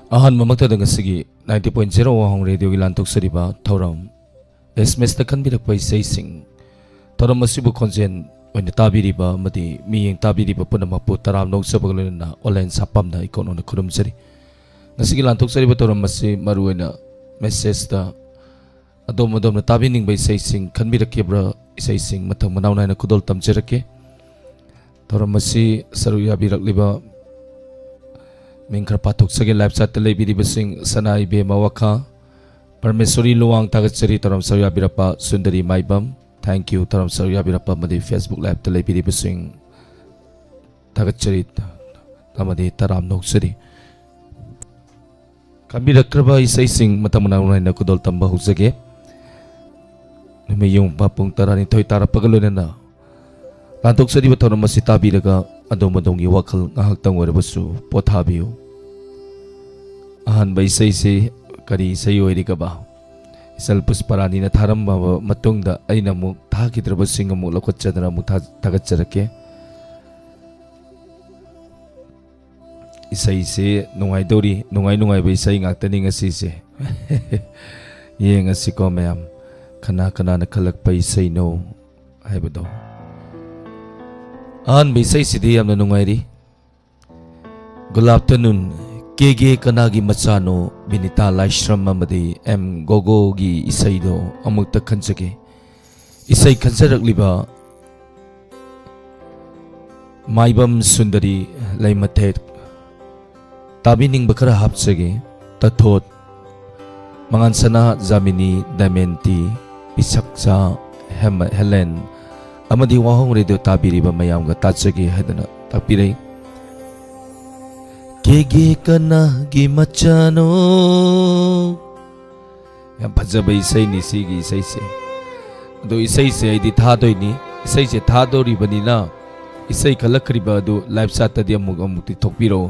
ꯑꯍꯥꯟꯕꯃꯛꯇꯗ ꯉꯁꯤꯒꯤ 90.0 ꯋꯥꯍꯣꯡ ꯔꯦꯗꯤꯑꯣꯒꯤ ꯂꯥꯟꯊꯣꯛꯆꯔꯤꯕ ꯊꯧꯔꯝ SMS ꯈꯟꯕꯤꯔꯛꯄ ꯏꯁꯩꯁꯤꯡ ꯊꯧꯔꯝ ꯑꯁꯤꯕꯨ ꯈꯣꯟꯖꯦꯜ ꯑꯣꯏꯅ ꯇꯥꯕꯤꯔꯤꯕ ꯑꯃꯗꯤ ꯃꯤꯌꯦꯡ ꯇꯥꯕꯤꯔꯤꯕ ꯄꯨꯝꯅꯃꯛꯄꯨ ꯇꯔꯥꯝꯅ ꯅꯣꯛꯆꯕꯒ ꯂꯣꯏꯅꯅ ꯑꯣꯟꯂꯥꯏꯟ ꯁꯥꯄꯝꯅ ꯏꯀꯣꯟꯅ ꯈꯨꯔꯨꯝꯖꯔꯤ ꯉꯁꯤꯒꯤ ꯂꯥꯟꯊꯣꯛꯆꯔꯤꯕ ꯊꯧꯔꯝ ꯑꯁꯤ ꯃꯔꯨꯑꯣꯏꯅ ꯃꯦꯁꯦꯖꯇ ꯑꯗꯣꯝꯅ ꯇꯥꯕꯤꯅꯤꯡꯕ ꯏꯁꯩꯁꯤꯡ ꯈꯟꯕꯤꯔꯛꯈꯤꯕ꯭ꯔ ꯏꯁꯩꯁꯤꯡ ꯃꯊꯪ ꯃꯅꯥꯎ ꯅꯥꯏꯅ ꯈꯨꯗꯣꯜ ꯇꯝꯖꯔꯛꯀꯦ ꯊꯧꯔꯝ ꯑꯁꯤ ꯁꯔꯨꯛ ꯌꯥꯕꯤꯔꯛꯂꯤꯕ ꯃꯤꯡ ꯈꯔ ꯄꯥꯊꯣꯛꯆꯒꯦ ꯂꯥꯏꯚ ꯆꯥꯠꯇ ꯂꯩꯕꯤꯔꯤꯕꯁꯤꯡ ꯁꯅꯥ ꯏꯕꯦꯝꯃ ꯋꯥꯈꯥ ꯄꯔꯃꯦꯁꯣꯔꯤ ꯂꯨꯋꯥꯡ ꯊꯥꯒꯠꯆꯔꯤ ꯊꯧꯔꯝ ꯁꯔꯨꯛ ꯌꯥꯕꯤꯔꯛꯄ ꯁꯨꯟꯗꯔꯤ ꯃꯥꯏꯕꯝ ꯊꯦꯡꯛ ꯌꯨ ꯊꯧꯔꯝ ꯁꯔꯨꯛ ꯌꯥꯕꯤꯔꯛꯄ ꯑꯃꯗꯤ ꯐꯦꯁꯕꯨꯛ ꯂꯥꯏꯚꯇ ꯂꯩꯕꯤꯔꯤꯕꯁꯤꯡ ꯊꯥꯒꯠꯆꯔꯤ ꯑꯃꯗꯤ ꯇꯔꯥꯝ ꯅꯣꯛꯆꯔꯤ ꯈꯟꯕꯤꯔꯛꯈ꯭ꯔꯕ ꯏꯁꯩꯁꯤꯡ ꯃꯇꯝ ꯃꯅꯥꯎ ꯅꯥꯏꯅ ꯈꯨꯗꯣꯜ ꯇꯝꯕ ꯍꯧꯖꯒꯦ ꯅꯨꯃꯤꯠꯌꯨꯡꯕ ꯄꯨꯡ 12 ꯇꯥꯔꯛꯄꯒ ꯂꯣꯏꯅꯅ ꯂꯥꯟꯊꯣꯛꯆꯔꯤꯕ ꯊꯧꯔꯝ ꯑꯁꯤ ꯇꯥꯕꯤꯔꯒ ꯑꯗꯣꯝꯒꯤ ꯋꯥꯈꯜ ꯉꯥꯏꯍꯥꯛꯇꯪ ꯑꯣꯏꯔꯕꯁꯨ ꯄꯣꯊꯥꯕꯤꯌꯨ ꯑꯍꯥꯟꯕ ꯏꯁꯩꯁꯤ ꯀꯔꯤ ꯏꯁꯩ ꯑꯣꯏꯔꯤꯒꯕ ꯏꯆꯜ ꯄꯨꯁꯄꯔꯥꯅꯤꯅ ꯊꯥꯔꯝꯃꯕ ꯃꯇꯨꯡꯗ ꯑꯩꯅ ꯑꯃꯨꯛ ꯊꯥꯈꯤꯗ꯭ꯔꯕꯁꯤꯡ ꯑꯃꯨꯛ ꯂꯧꯈꯠꯆꯗꯅ ꯑꯃꯨꯛ ꯊꯥꯒꯠꯆꯔꯛꯀꯦ ꯏꯁꯩꯁꯤ ꯅꯨꯡꯉꯥꯏꯗꯧꯔꯤ ꯅꯨꯡꯉꯥꯏꯕ ꯏꯁꯩ ꯉꯥꯛꯇꯅꯤ ꯉꯁꯤꯁꯦ ꯌꯦꯡꯉꯁꯤꯀꯣ ꯃꯌꯥꯝ ꯀꯅꯥꯅ ꯈꯜꯂꯛꯄ ꯏꯁꯩꯅꯣ ꯍꯥꯏꯕꯗꯣ ꯑꯍꯥꯟꯕ ꯏꯁꯩꯁꯤꯗꯤ ꯌꯥꯝꯅ ꯅꯨꯡꯉꯥꯏꯔꯤ ꯒꯨꯗ ꯑꯥꯐꯇꯔꯅꯨꯟ ꯀꯦꯒꯦ ꯀꯅꯥꯒꯤ ꯃꯆꯥꯅꯣ ꯕꯤꯅꯤꯇꯥ ꯂꯥꯏꯁ꯭ꯔꯝ ꯑꯃꯗꯤ ꯑꯦꯝ ꯒꯣꯒꯣꯒꯤ ꯏꯁꯩꯗꯣ ꯑꯃꯨꯛꯇ ꯈꯟꯖꯒꯦ ꯏꯁꯩ ꯈꯟꯖꯔꯛꯂꯤꯕ ꯃꯥꯏꯕꯝ ꯁꯨꯟꯗꯔꯤ ꯂꯩꯃꯊꯦꯠ ꯇꯥꯕꯤꯅꯤꯡꯕ ꯈꯔ ꯍꯥꯞꯆꯒꯦ ꯇꯊꯣꯠ ꯃꯉꯥꯟꯁꯅꯥ ꯖꯥꯃꯤꯅꯤ ꯗꯥꯏꯃꯦꯟꯇꯤ ꯄꯤꯁꯛꯆꯥ ꯍꯦꯂꯦꯟ ꯑꯃꯗꯤ ꯋꯥꯍꯣꯡ ꯔꯦꯗꯤꯑꯣ ꯇꯥꯕꯤꯔꯤꯕ ꯃꯌꯥꯝꯒ ꯇꯥꯖꯒꯦ ꯍꯥꯏꯗꯅ ꯇꯥꯛꯄꯤꯔꯩ ꯀꯦꯒꯦ ꯀꯅꯥꯒꯤ ꯃꯆꯥꯅꯣ ꯌꯥꯝ ꯐꯖꯕ ꯏꯁꯩꯅꯤ ꯁꯤꯒꯤ ꯏꯁꯩꯁꯦ ꯑꯗꯣ ꯏꯁꯩꯁꯦ ꯑꯩꯗꯤ ꯊꯥꯗꯣꯏꯅꯤ ꯏꯁꯩꯁꯦ ꯊꯥꯗꯣꯔꯤꯕꯅꯤꯅ ꯏꯁꯩ ꯈꯜꯂꯛꯈ꯭ꯔꯤꯕ ꯑꯗꯨ ꯂꯥꯏꯚ ꯆꯥꯠꯇꯗꯤ ꯑꯃꯨꯛꯇꯤ ꯊꯣꯛꯄꯤꯔꯛꯑꯣ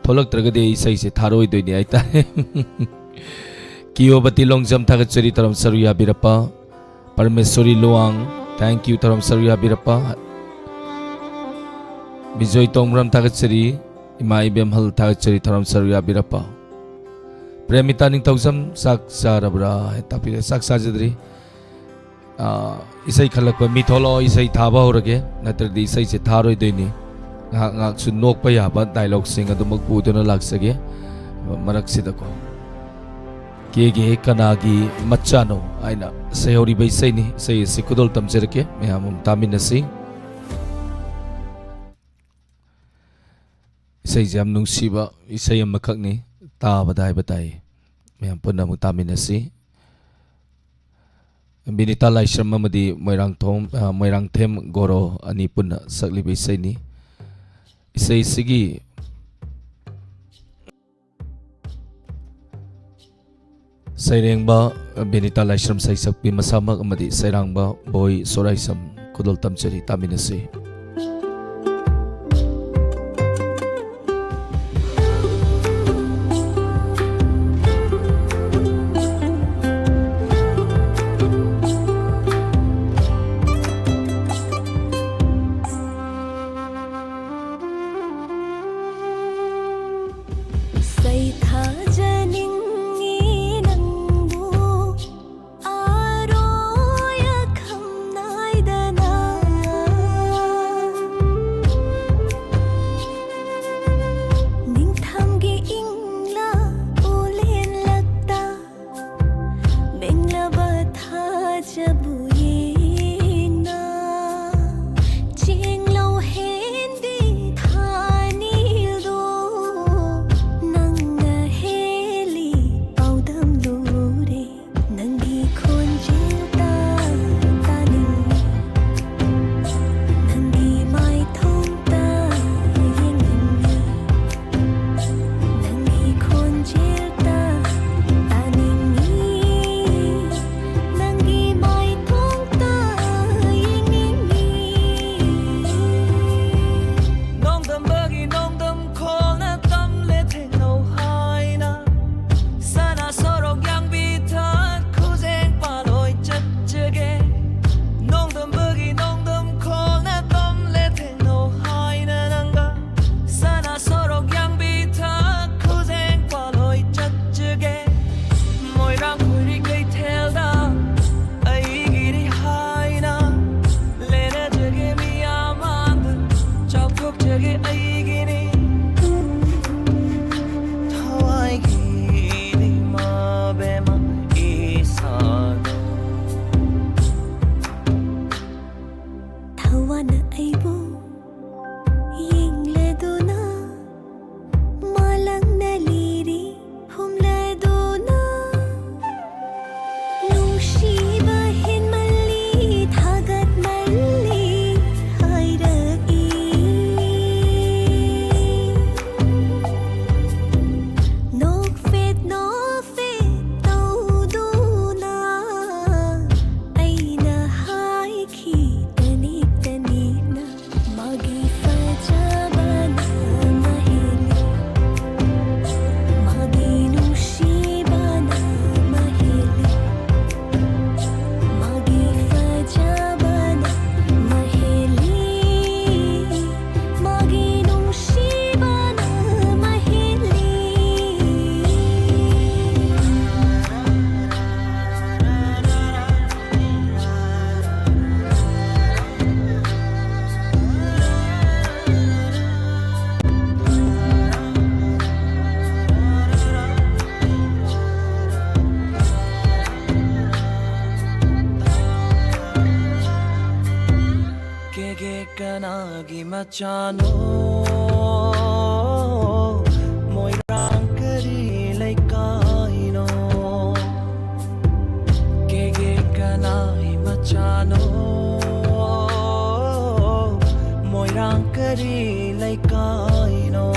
ꯊꯣꯛꯂꯛꯇ꯭ꯔꯒꯗꯤ ꯑꯩ ꯏꯁꯩꯁꯦ ꯊꯥꯔꯣꯏꯗꯣꯏꯅꯤ ꯍꯥꯏꯇꯥꯔꯦ ꯀꯤꯌꯣꯕꯇꯤ ꯂꯣꯡꯖꯝ ꯊꯥꯒꯠꯆꯔꯤ ꯊꯧꯔꯝ ꯁꯔꯨꯛ ꯌꯥꯕꯤꯔꯛꯄ ꯄꯔꯃꯦꯁꯣꯔꯤ ꯂꯨꯋꯥꯡ ꯊꯦꯡꯛ ꯌꯨ ꯊꯧꯔꯝ ꯁꯔꯨꯛ ꯌꯥꯕꯤꯔꯛꯄ ꯕꯤꯖꯣꯏ ꯇꯣꯡꯕ꯭ꯔꯝ ꯊꯥꯒꯠꯆꯔꯤ इमा इबेम हल थागचरी थरम सरु याबिरप्पा प्रेमिता निंगथौजम साक चारब्रा तापिरे साक चाजद्री इसै खलकप मिथोलो इसै थाबा होरगे नत्रदि इसै से थारोय दैनि ngak su nokpa yaba dialogue sing adumak puduna laksage marak sidako kege kanagi machano aina sayori bai sai ni sai sikudol tamjerke meyam taminasi isai jam nungsiba isai amakakni tabada haiba tai meyam punna muk taminasi Binita Laisram amadi Moirang Them Goro ani punna sakliba isai ni isai sigi sairengba Binita Laisram sai sakpi masamak amadi sairangba boy soraisam kudol tamchari taminasi Nang machano moirang kari lai kaino kege kanai machano moirang kari lai kaino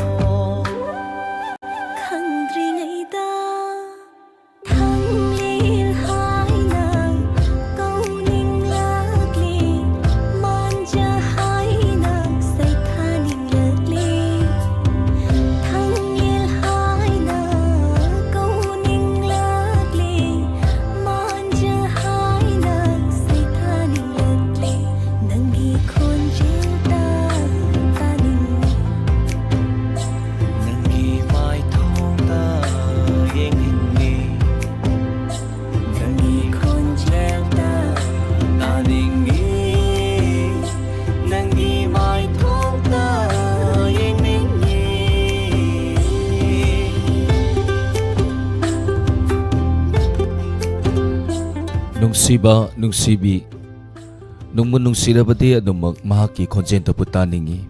Nungsiba, nungsibi, nungmunungsirabadi adumak mahaki konjento putaningi,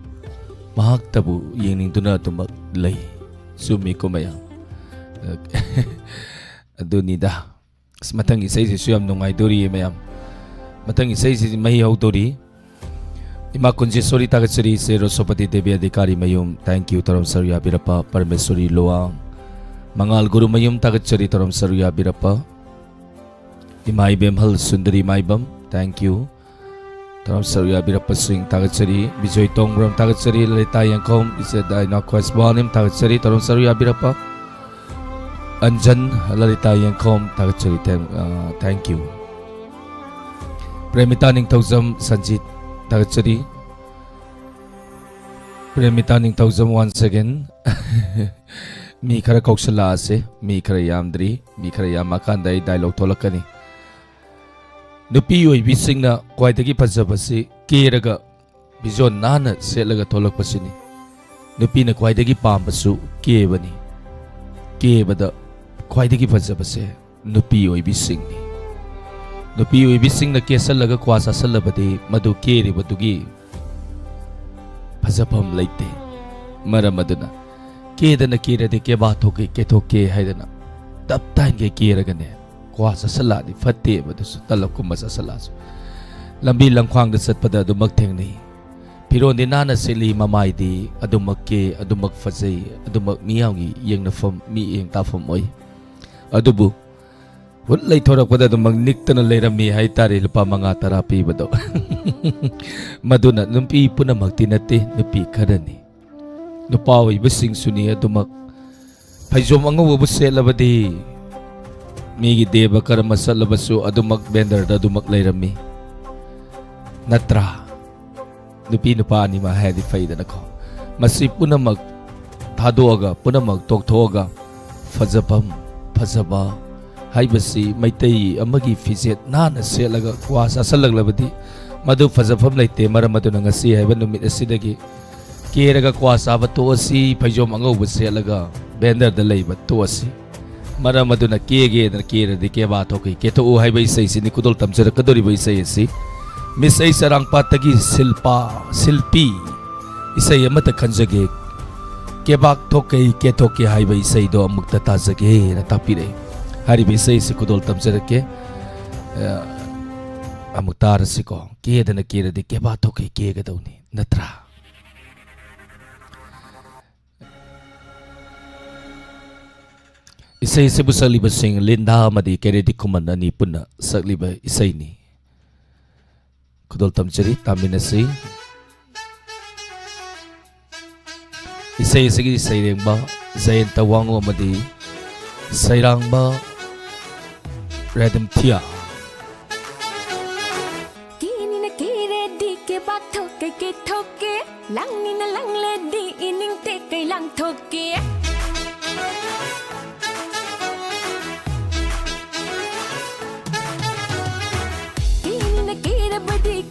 mahak tabu yingning tuna adumak lay, sumi ko mayang. Adunida, matang isay si suyam nungay duri mayam, matang isay si mahihaw duri, ima konjesori tagatsari si Rosopati Devi Adhikari mayum, thank you taram sarya birapa, Parameswari Loang, mangal guru mayum tagatsari taram sarya birapa, Imai Bemhal Sundari Maibam, thank you. Taram Sarya Birapa Singh Tagatsari, Bijoy Tongram Tagatsari, Lalita Yankom, he said I not quite born him, Tagatsari, Taram Sarya Birapa. Anjan Lalita Yankom Tagatsari, thank you. Premitaning Tauzam Sanjit Tagatsari. Premitaning Tauzam once again. Mi khara kaushalla ase, mi khara yamdri, mi khara yamakandai dialogue tholakani. Nupi oibisingna khwaidagi phajabasi keraga bijon nana selaga tholakpasini nupi na khwaidagi pambasu kebani kebada khwaidagi phajabase nupi oibisingni nupi oibisingna kesalaga kwasa salabadi madu keri badugi phajapam laite maramaduna kedana kerade ke bathoke kethoke haidana taptain ke keragane kwasa saladi fatte badusu talak kumasa salasu lambi langkhwang da satpada adumak thengni pironi nana seli mamai di adumak ke adumak fazai adumak miyawgi yengna fam mi eng ta fam oi adubu hullai thorakpada adumak niktana leirami haitari lupa manga tarapi bado maduna numpi punamak tinate nupi kharani nupawi basing suni adumak phajom angawu buselabadi Migi deba karma salabasu adumak bender da adumak layrami natra nupi nupa ni mahedi faida nako masi punamag thadoga punamag tokthoga fajapam fajaba haibasi maitai amagi fizet nana selaga kwasa salaglabadi madu fajapam laite maramaduna ngasi haiba numit asidagi keraga kwasa bato asi phajom angau buselaga bender da leiba to asi Maramaduna kege na kera de ke bato ke to hai bai sai sini kudol tamjara kadori bai sai si misai sarang patagi silpi isai amata khanjage ke bak thokai ke thoke hai bai sai do amukta tajage na tapire hari bai sai si kudol tamjara ke amuktar siko ke dana kera de ke bato ke gadoni natra Isai sebu sakliba sing linda madi keredi kuman ani punna sakliba isai ni kudol tamjari taminasi isai segi sairengba zain tawango madi sairangba redem tia kini na keredi ke bak thoke langni na langle di ining te kai lang thoke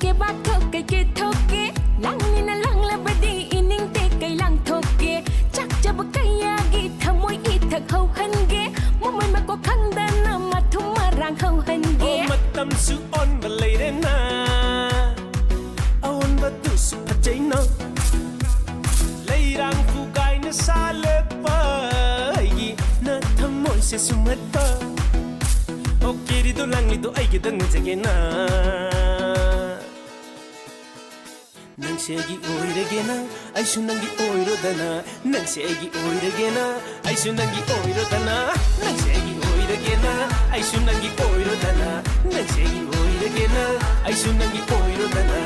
ke bak thoke ke thoke langni na langla badi ining te kai lang thoke chak jab kaya gi thamoi i thak hau hange momoi ma ko khanda na ma thum marang hau hange matam su on balai na aun batu su pajai na se sumatpa O kirido langlido aigidang jagena Nang segi oiragena ai sunangi oirodana Nang segi oiragena ai sunangi oirodana Nang segi oiragena ai sunangi oirodana Nang segi oiragena ai sunangi oirodana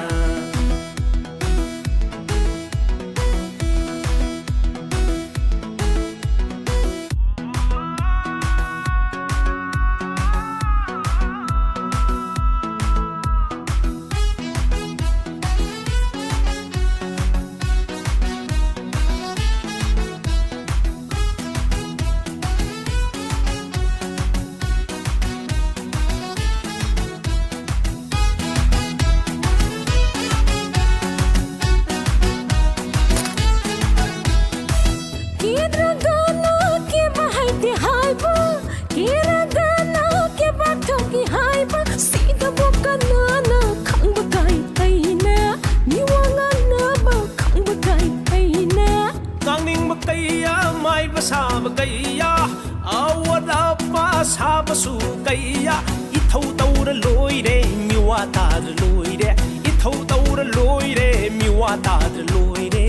Saba kaya awada pa saba su kaya ithau taura loire miwa ta loire ithau taura loire miwa ta loire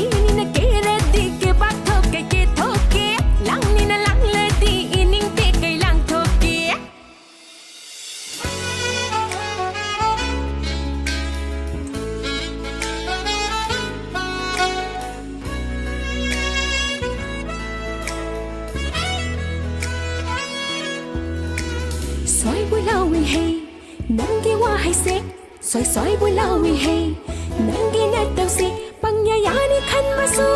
Inina kera di ke bak thoke ke thoke lang ni na lang le di ining te kai lang thoke Soi bui lau wi hey nangi wa hai se soi bui lau wi hey nangi na tau se pangya yani khan masu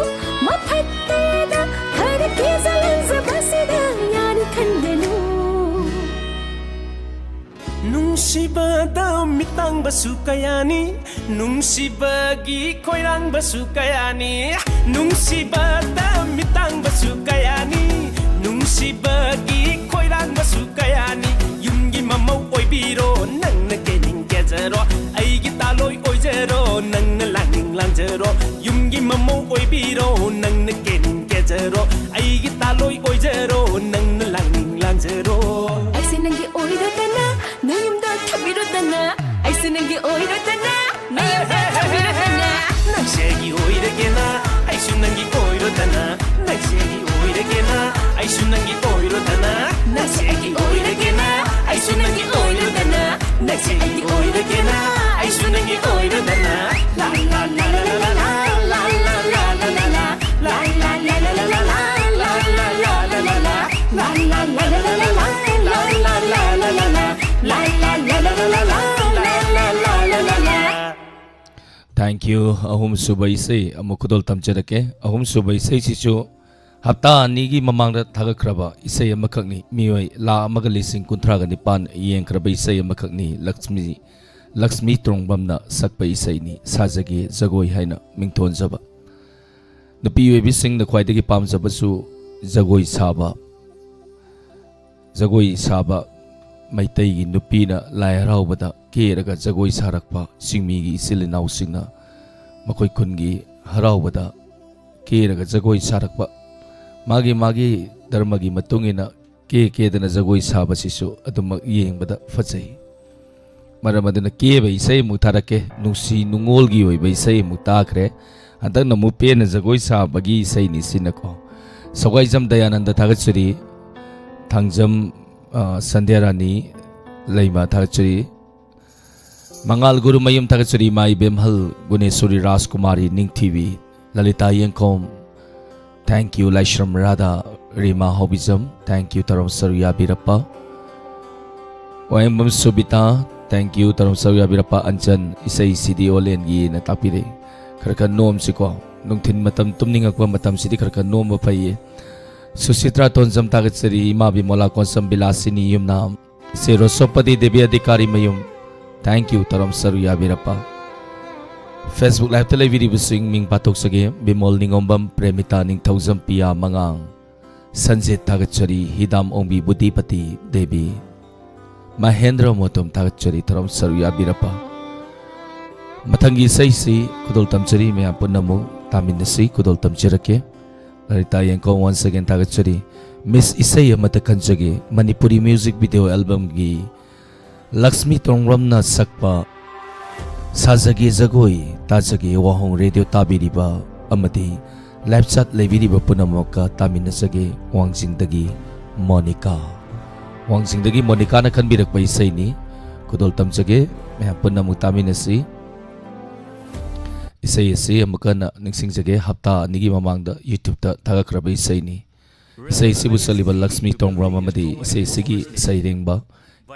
ma phatte da har ke zalan za basida yani khan denu Nungsibada mitang basu kayani Nungsibagi koirang basu kayani Nungsibada mitang basu kayani Nungsibagi koirang basu kayani Yumgi mamau oi biro nang na kening kezero Aigi taloi oi zero nang na langing lang zero Yumgi mamau oi biro nang na kening kezero Aigi taloi oi zero nang na langing lang zero ai se nangi oi da tana na yum da thabiro tana ai se nangi oi da tana na yum da thabiro tana Nang segi oiragena ai sunangi oirodana Nang segi oiragena ai sunangi oirodana Nang segi oiragena ai sunangi oirodana Nang segi oiragena ai sunangi oirodana La la la la la la la la la la la la La la la la la la la la la la la la la La la la la la la la la la la la la la La la la la la la la la la la la la Thank you ahum subai sei amukudol tamcherake ahum subai sei chichu hapta ani gi mamang da thagakraba isei amakhakni mioi la amaga lising kunthra ga nipan yengkraba isei amakhakni Lakshmi Trongbamna sakpa isei ni sajagi jagoi haina mingthon jaba nupi webi sing na khwaidagi pamjaba su jagoi saba maitai gi nupi na lai haraubada keraga jagoi sarakpa singmi gi silinau singna makoi khungi haraubada keraga jagoi sarakpa magi dharmagi matungina kedana jagoi saba sisu aduma yengbada fajai maramadana keba isai mu tharake nungsi nungol gi oi bai sai mu takre andak na mu pena jagoi sabagi isai ni sinako sawai jam dayananda thagachuri thangjam Sandhyarani Laima Thagachuri Mangal Guru Mayum Thagachuri Mai Bemhal Gunesuri Rajkumari Ningthivi Lalita Yengkom Thank you Laishram Radha Rima Hobism Thank you Taram Saruya Birappa Wayambam Subita Thank you Taram Saruya Birappa Anjan Isai Sidi Olen Gi Natapire Karaka Nom Siko Nungthin Matam Tumningakwa Matam Sidi Karaka Nom Bapaye Susitra Tonjam Thagachuri Ima Bimola Konsam Bilasini Yumnam Sero Sopadi Devi Adhikari Mayum Thank you Taram Saruya Birappa Facebook Live Television Busing Ming Patok Sage Bimol Ningombam Premita Ning Thousand Pia Mangang Sanjit Thagachuri Hidam Ombi Budipati Devi Mahendra Motom Thagachuri Taram Saruya Birappa Matangi Saisi Kudol Tamchari Mea Punamu Taminasi Kudol Tamchirake Rita Yangko once again tagachari Miss Isay amata kanjagi Manipuri music video album gi Lakshmi Tongramna sakpa Sajagi Jagoi Tajagi Wahong radio tabiriba amati live chat lebiriba punamoka taminasagi Wangsingdagi Monica Wangsingdagi Monica na kanbirak pa isay ni Kudol tamjagi may punamong taminasi Isay amaka na ningsingjage hapta nigi mamangda YouTube ta tagakraba isay ni Isay sibusalibal Lakshmi Tongram amadi isay sigi sayrengba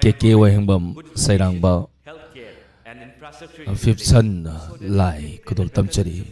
KK wahengbam sayrangba fifth son lai kudol tamchari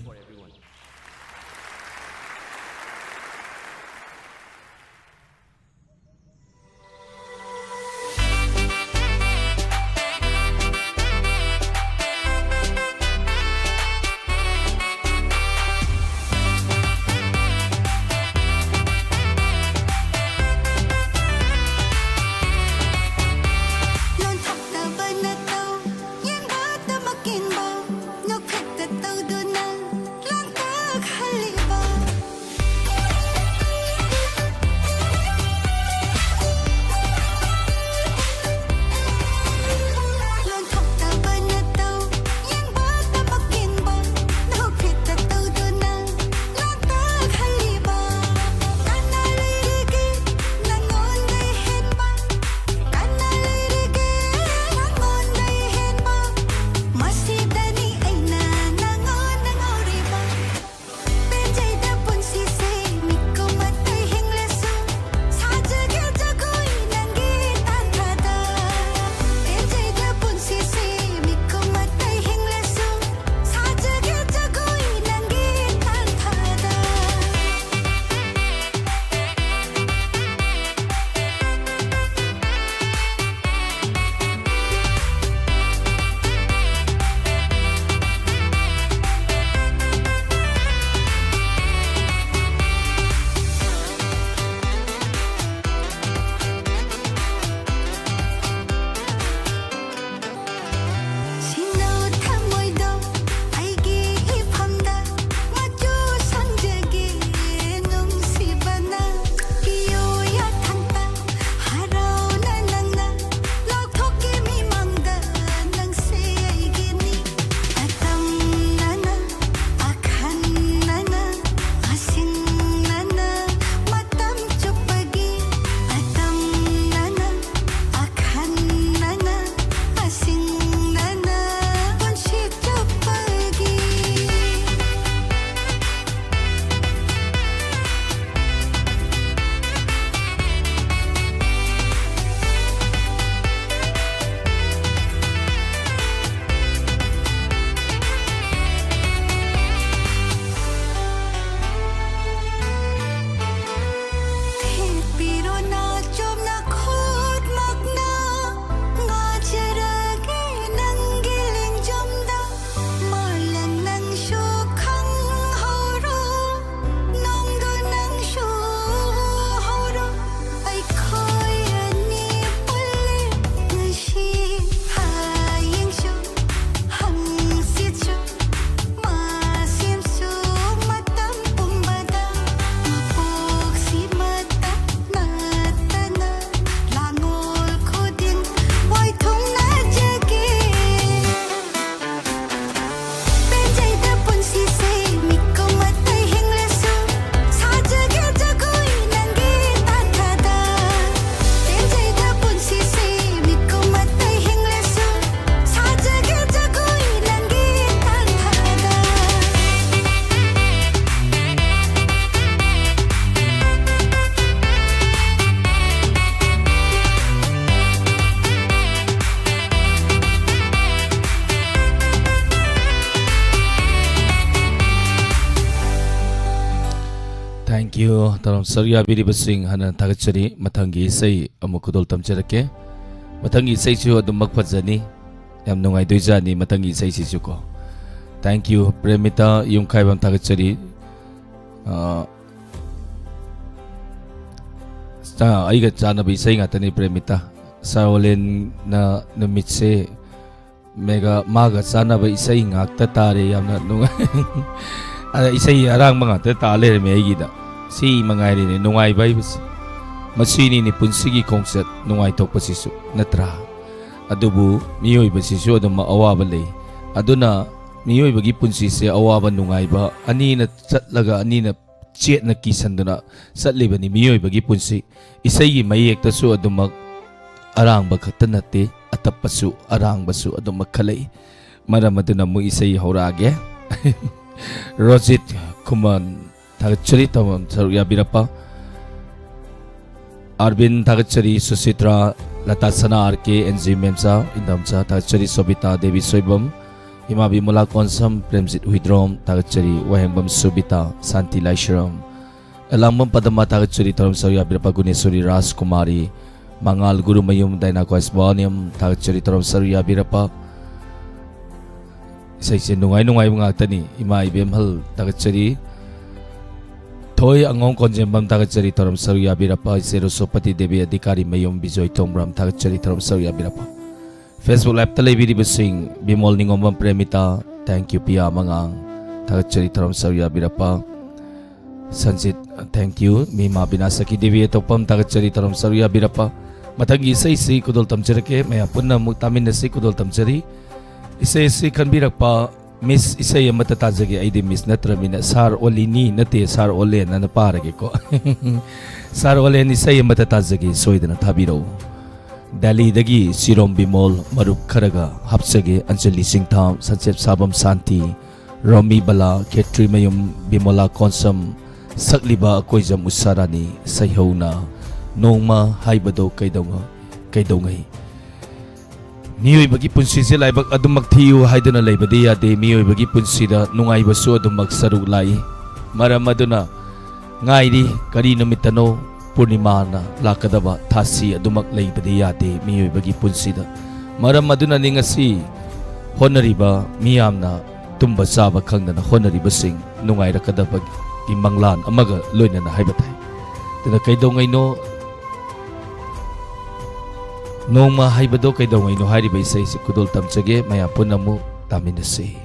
Thank you. Taram sarya biri basing hanan tagachari matangi isay amu kudol tamcharake. Matangi isay chu adum magpadzani. Yam nungai doijani matangi isay chu ko. Thank you Premita yung kaibam tagachari. Aiga chana ba isay nga tani Premita. Saolen na namitse mega maga sana ba isay ngakta tare yam na nungai. Isay arang mga tatale may gida. si mangairi ni nungai bai bas masini ni punsigi kongset nungai tok pasisu natra adubu miyoi basisu adum awaba lei aduna miyoi bagi punsi se awaba nungai ba ani na chatlaga ani na chet na kisanduna satliba ni miyoi bagi punsi isai gi mayek tasu adumak arang ba khata nate atapasu arang basu adumak khalai maram aduna mu isai horage Rojit Kuman Tagachari Tamam Sarya Birapa Arvind Tagachari Susitra Latasana RK NG Memsa Indamsa Tagachari Sobita Devi Soibam Ima Bimula Konsam Premjit Huidrom Tagachari Wahengbam Subita Santi Laisharam Alambam Padama Tagachari Taram Sarya Birapa Gunesuri Ras Kumari Mangal Guru Mayum Daina Kwasbaniam Tagachari Taram Sarya Birapa Isai nungai mga tani ima ibem hal tagachari Toy angong konjembam tagachari taram sarya birapa Zero Sopati Devi Adhikari Mayom Bijoy Tombram tagachari taram sarya birapa Facebook live talay bidi basing Bimol ningombam premita thank you pia mangang tagachari taram sarya birapa Sanjit thank you Mima binasaki Devi Etopam tagachari taram sarya birapa Matagi isay si kudol tamjarake maya punna muktamin na si kudol tamjari Isay si kanbirak pa Miss isay matatajagi ay di Miss Natramina Sar Olini nati Sar Olen na naparagi ko Sar Olen isay matatajagi soida na tabiro Dali dagi Sirom Bimol Maruk Karaga Hapsagi Anjali Singtam Sansep Sabam Santi Romi Bala Ketri Mayum Bimola Konsam Sakliba Akoy Jam Usarani Sayhaw na Nongma Haibado Kaydongay Miyoi bagi punsi sila ibag adum magtiyo haydo na lay badi yate miyoi bagi punsi da nungay baso adum magsarulay maramado na ngay di karino mitano purnima na lakadaba tasi adum maglay badi yate miyoi bagi punsi da maramado na ni nga si honoriba miyam na tumba saba kang na honoriba sing nungay rakadabag imanglan amaga loy na haybatay tina kaydo ngay no Nong mahaibado kay daw ngayon hari ba isay si kudol tamsage maya po na mo tamin na si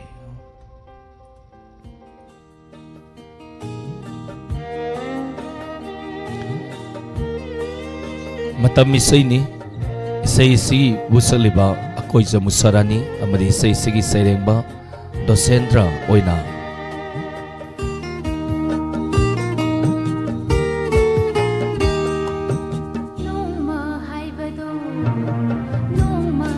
matamisay ni isay si busaliba ako'y sa musarani amari isay sige sayreng ba dosendra oy na Nong ma